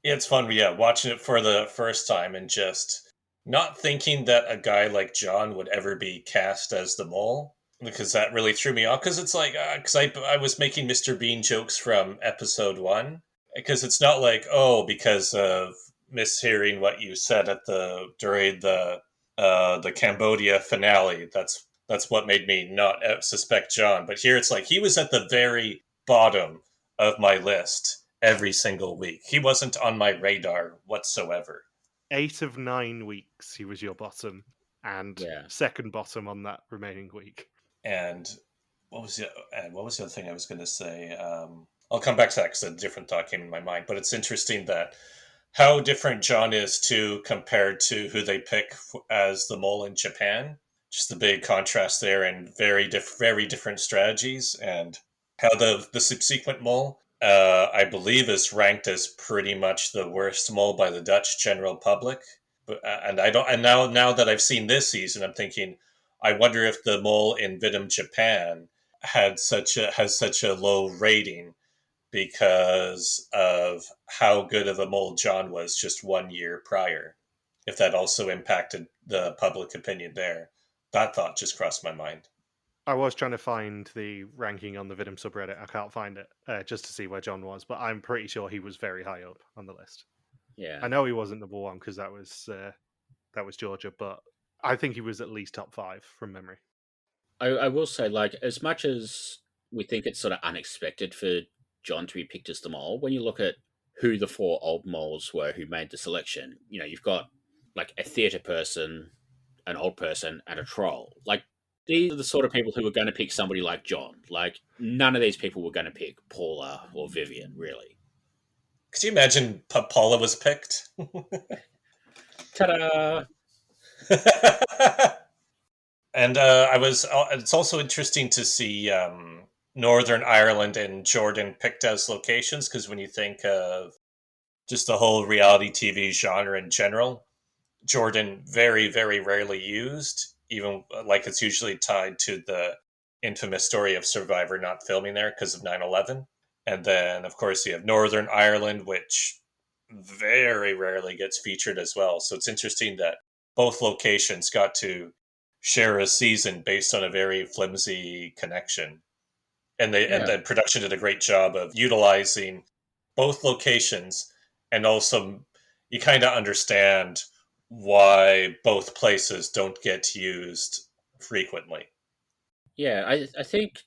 It's fun, watching it for the first time and just not thinking that a guy like John would ever be cast as the mole, because that really threw me off. Because it's like, because I was making Mr. Bean jokes from episode 1, because it's not like, oh, because of mishearing what you said during the Cambodia finale. That's what made me not suspect John. But here it's like he was at the very bottom of my list every single week. He wasn't on my radar whatsoever. 8 of 9 weeks he was your bottom, and second bottom on that remaining week. And what was the other thing I was going to say? I'll come back to that because a different thought came in my mind. But it's interesting that how different John is too compared to who they pick as the mole in Japan. Just the big contrast there, and very different strategies, and how the subsequent mole, I believe, is ranked as pretty much the worst mole by the Dutch general public. But and I don't. And now that I've seen this season, I'm thinking, I wonder if the mole in WIDM Japan has such a low rating because of how good of a mole John was just 1 year prior. If that also impacted the public opinion there. That thought just crossed my mind. I was trying to find the ranking on the WIDM subreddit. I can't find it just to see where John was, but I'm pretty sure he was very high up on the list. Yeah. I know he wasn't number one because that was Georgia, but I think he was at least top 5 from memory. I will say, like, as much as we think it's sort of unexpected for John to be picked as the mole, when you look at who the 4 old moles were who made the selection, you know, you've got like a theatre person, an old person, and a troll. Like, these are the sort of people who were going to pick somebody like John. Like, none of these people were going to pick Paula or Vivian, really. Could you imagine Paula was picked? Ta-da! And it's also interesting to see Northern Ireland and Jordan picked as locations, because when you think of just the whole reality TV genre in general, Jordan very, very rarely used, even like it's usually tied to the infamous story of Survivor not filming there because of 9/11. And then, of course, you have Northern Ireland, which very rarely gets featured as well. So it's interesting that both locations got to share a season based on a very flimsy connection. And the production did a great job of utilizing both locations, and also you kind of understand why both places don't get used frequently. Yeah, I think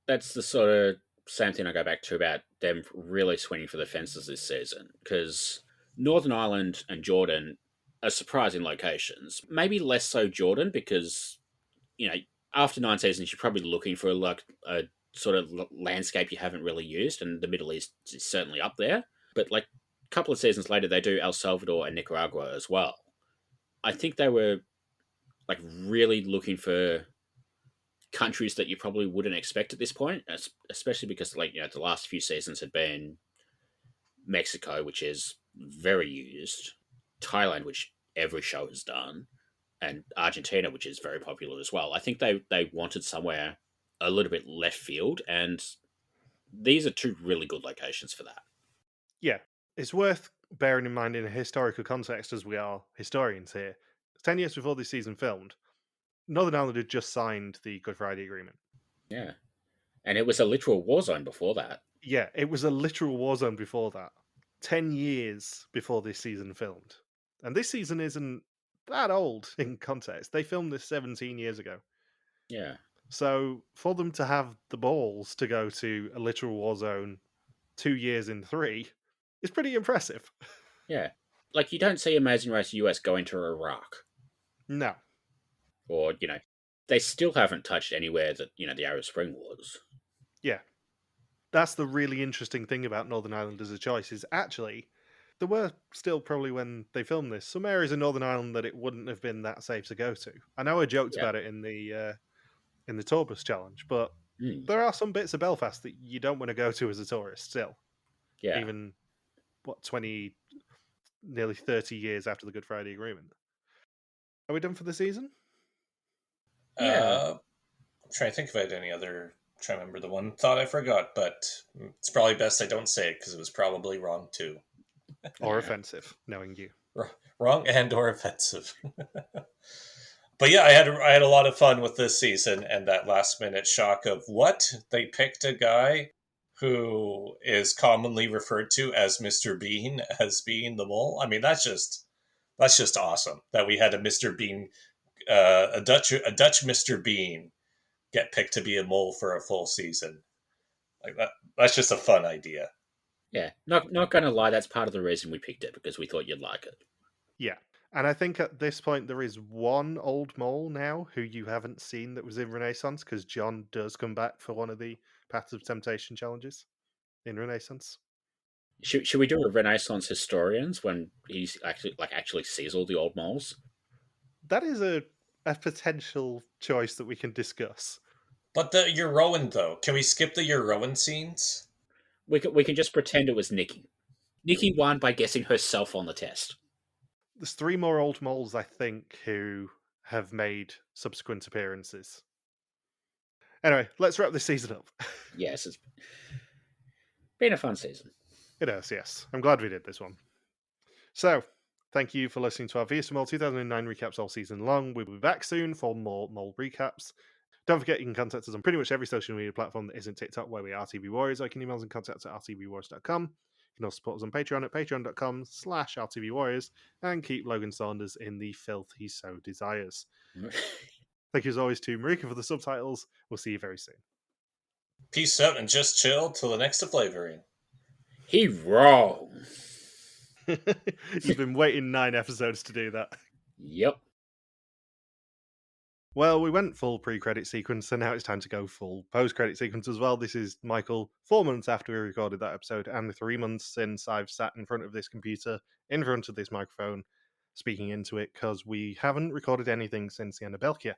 that's the sort of same thing I go back to about them really swinging for the fences this season, because Northern Ireland and Jordan are surprising locations. Maybe less so Jordan, because, you know, after 9 seasons, you're probably looking for like a sort of landscape you haven't really used, and the Middle East is certainly up there. But like a couple of seasons later, they do El Salvador and Nicaragua as well. I think they were like really looking for countries that you probably wouldn't expect at this point, especially because, like, you know, the last few seasons had been Mexico, which is very used, Thailand, which every show has done, and Argentina, which is very popular as well. I think they wanted somewhere a little bit left field, and these are 2 really good locations for that. Yeah, it's worth bearing in mind in a historical context, as we are historians here. 10 years before this season filmed, Northern Ireland had just signed the Good Friday Agreement. Yeah. And it was a literal war zone before that. Yeah, it was a literal war zone before that. 10 years before this season filmed. And this season isn't that old in context. They filmed this 17 years ago. Yeah. So for them to have the balls to go to a literal war zone 2 years in 3 is pretty impressive. Yeah. Like, you don't see Amazing Race US going to Iraq. No. Or, you know, they still haven't touched anywhere that, you know, the Arab Spring was. Yeah. That's the really interesting thing about Northern Ireland as a choice, is actually there were still, probably when they filmed this, some areas in Northern Ireland that it wouldn't have been that safe to go to. I know I joked about it in the Tourbus challenge, but there are some bits of Belfast that you don't want to go to as a tourist still. Yeah. Even, 20, nearly 30 years after the Good Friday Agreement. Are we done for the season? Yeah. I'm trying to think if I had any other. Trying to remember the one thought I forgot, but it's probably best I don't say it because it was probably wrong too. Or offensive, knowing you. Wrong and or offensive. But yeah, I had a lot of fun with this season, and that last minute shock of what they picked a guy who is commonly referred to as Mr. Bean as being the mole. I mean, that's just awesome that we had a Mr. Bean, a Dutch Mr. Bean get picked to be a mole for a full season. Like that's just a fun idea. Yeah. Not going to lie, that's part of the reason we picked it, because we thought you'd like it. Yeah. And I think at this point there is one old mole now who you haven't seen that was in Renaissance, because John does come back for one of the Paths of Temptation challenges in Renaissance. Should we do a Renaissance historians when he's actually sees all the old moles? That is a potential choice that we can discuss. But the Euroan, though, can we skip the Euroan scenes? We can just pretend it was Nikki. Nikki won by guessing herself on the test. There's 3 more old moles, I think, who have made subsequent appearances. Anyway, let's wrap this season up. Yes. Been a fun season. It has, yes. I'm glad we did this one. So, thank you for listening to our VSML 2009 recaps all season long. We'll be back soon for more mole recaps. Don't forget, you can contact us on pretty much every social media platform that isn't TikTok, where we are RTV Warriors, or you can email us and contact at rtvwarriors.com. You can also support us on Patreon at patreon.com/RTV Warriors and keep Logan Saunders in the filth he so desires. Thank you as always to Marika for the subtitles. We'll see you very soon. Peace out and just chill till the next flavoring. He wrong. You've been waiting 9 episodes to do that. Yep. Well, we went full pre-credit sequence, so now it's time to go full post-credit sequence as well. This is Michael 4 months after we recorded that episode, and 3 months since I've sat in front of this computer, in front of this microphone, speaking into it, because we haven't recorded anything since the end of Belkia.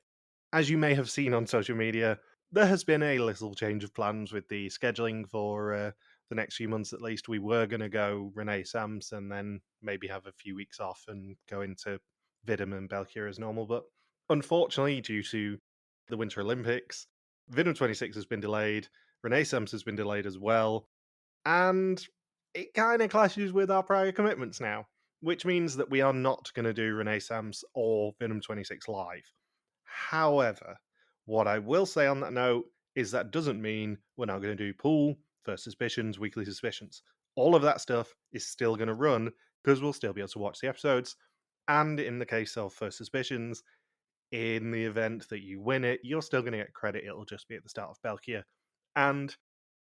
As you may have seen on social media, there has been a little change of plans with the scheduling for the next few months at least. We were going to go Renee Sams and then maybe have a few weeks off and go into WIDM and Belkia as normal, but unfortunately, due to the Winter Olympics, WIDM 26 has been delayed, Renaissance has been delayed as well, and it kind of clashes with our prior commitments now, which means that we are not going to do Renaissance or WIDM 26 live. However, what I will say on that note is that doesn't mean we're not going to do Pool, First Suspicions, Weekly Suspicions. All of that stuff is still going to run because we'll still be able to watch the episodes. And in the case of First Suspicions, in the event that you win it, you're still going to get credit. It'll just be at the start of Belkia. And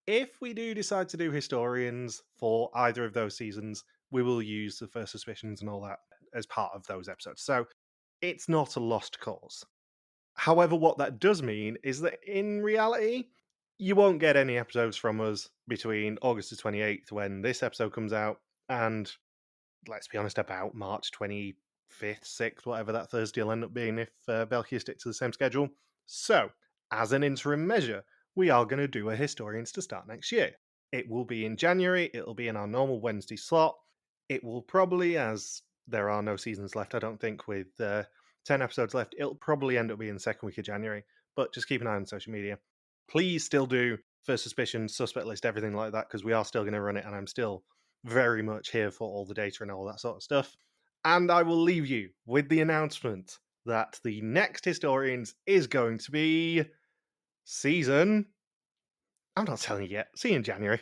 if we do decide to do Historians for either of those seasons, we will use the First Suspicions and all that as part of those episodes. So it's not a lost cause. However, what that does mean is that in reality, you won't get any episodes from us between August the 28th, when this episode comes out, and let's be honest, about March 25th, 6th, whatever that Thursday will end up being if Belkia stick to the same schedule. So, as an interim measure, we are going to do a Historians to start next year. It will be in January, it'll be in our normal Wednesday slot. It will probably, as there are no seasons left, I don't think, with 10 episodes left, it'll probably end up being the second week of January. But just keep an eye on social media. Please still do First Suspicion, Suspect List, everything like that, because we are still going to run it, and I'm still very much here for all the data and all that sort of stuff. And I will leave you with the announcement that the next Historians is going to be season... I'm not telling you yet. See you in January.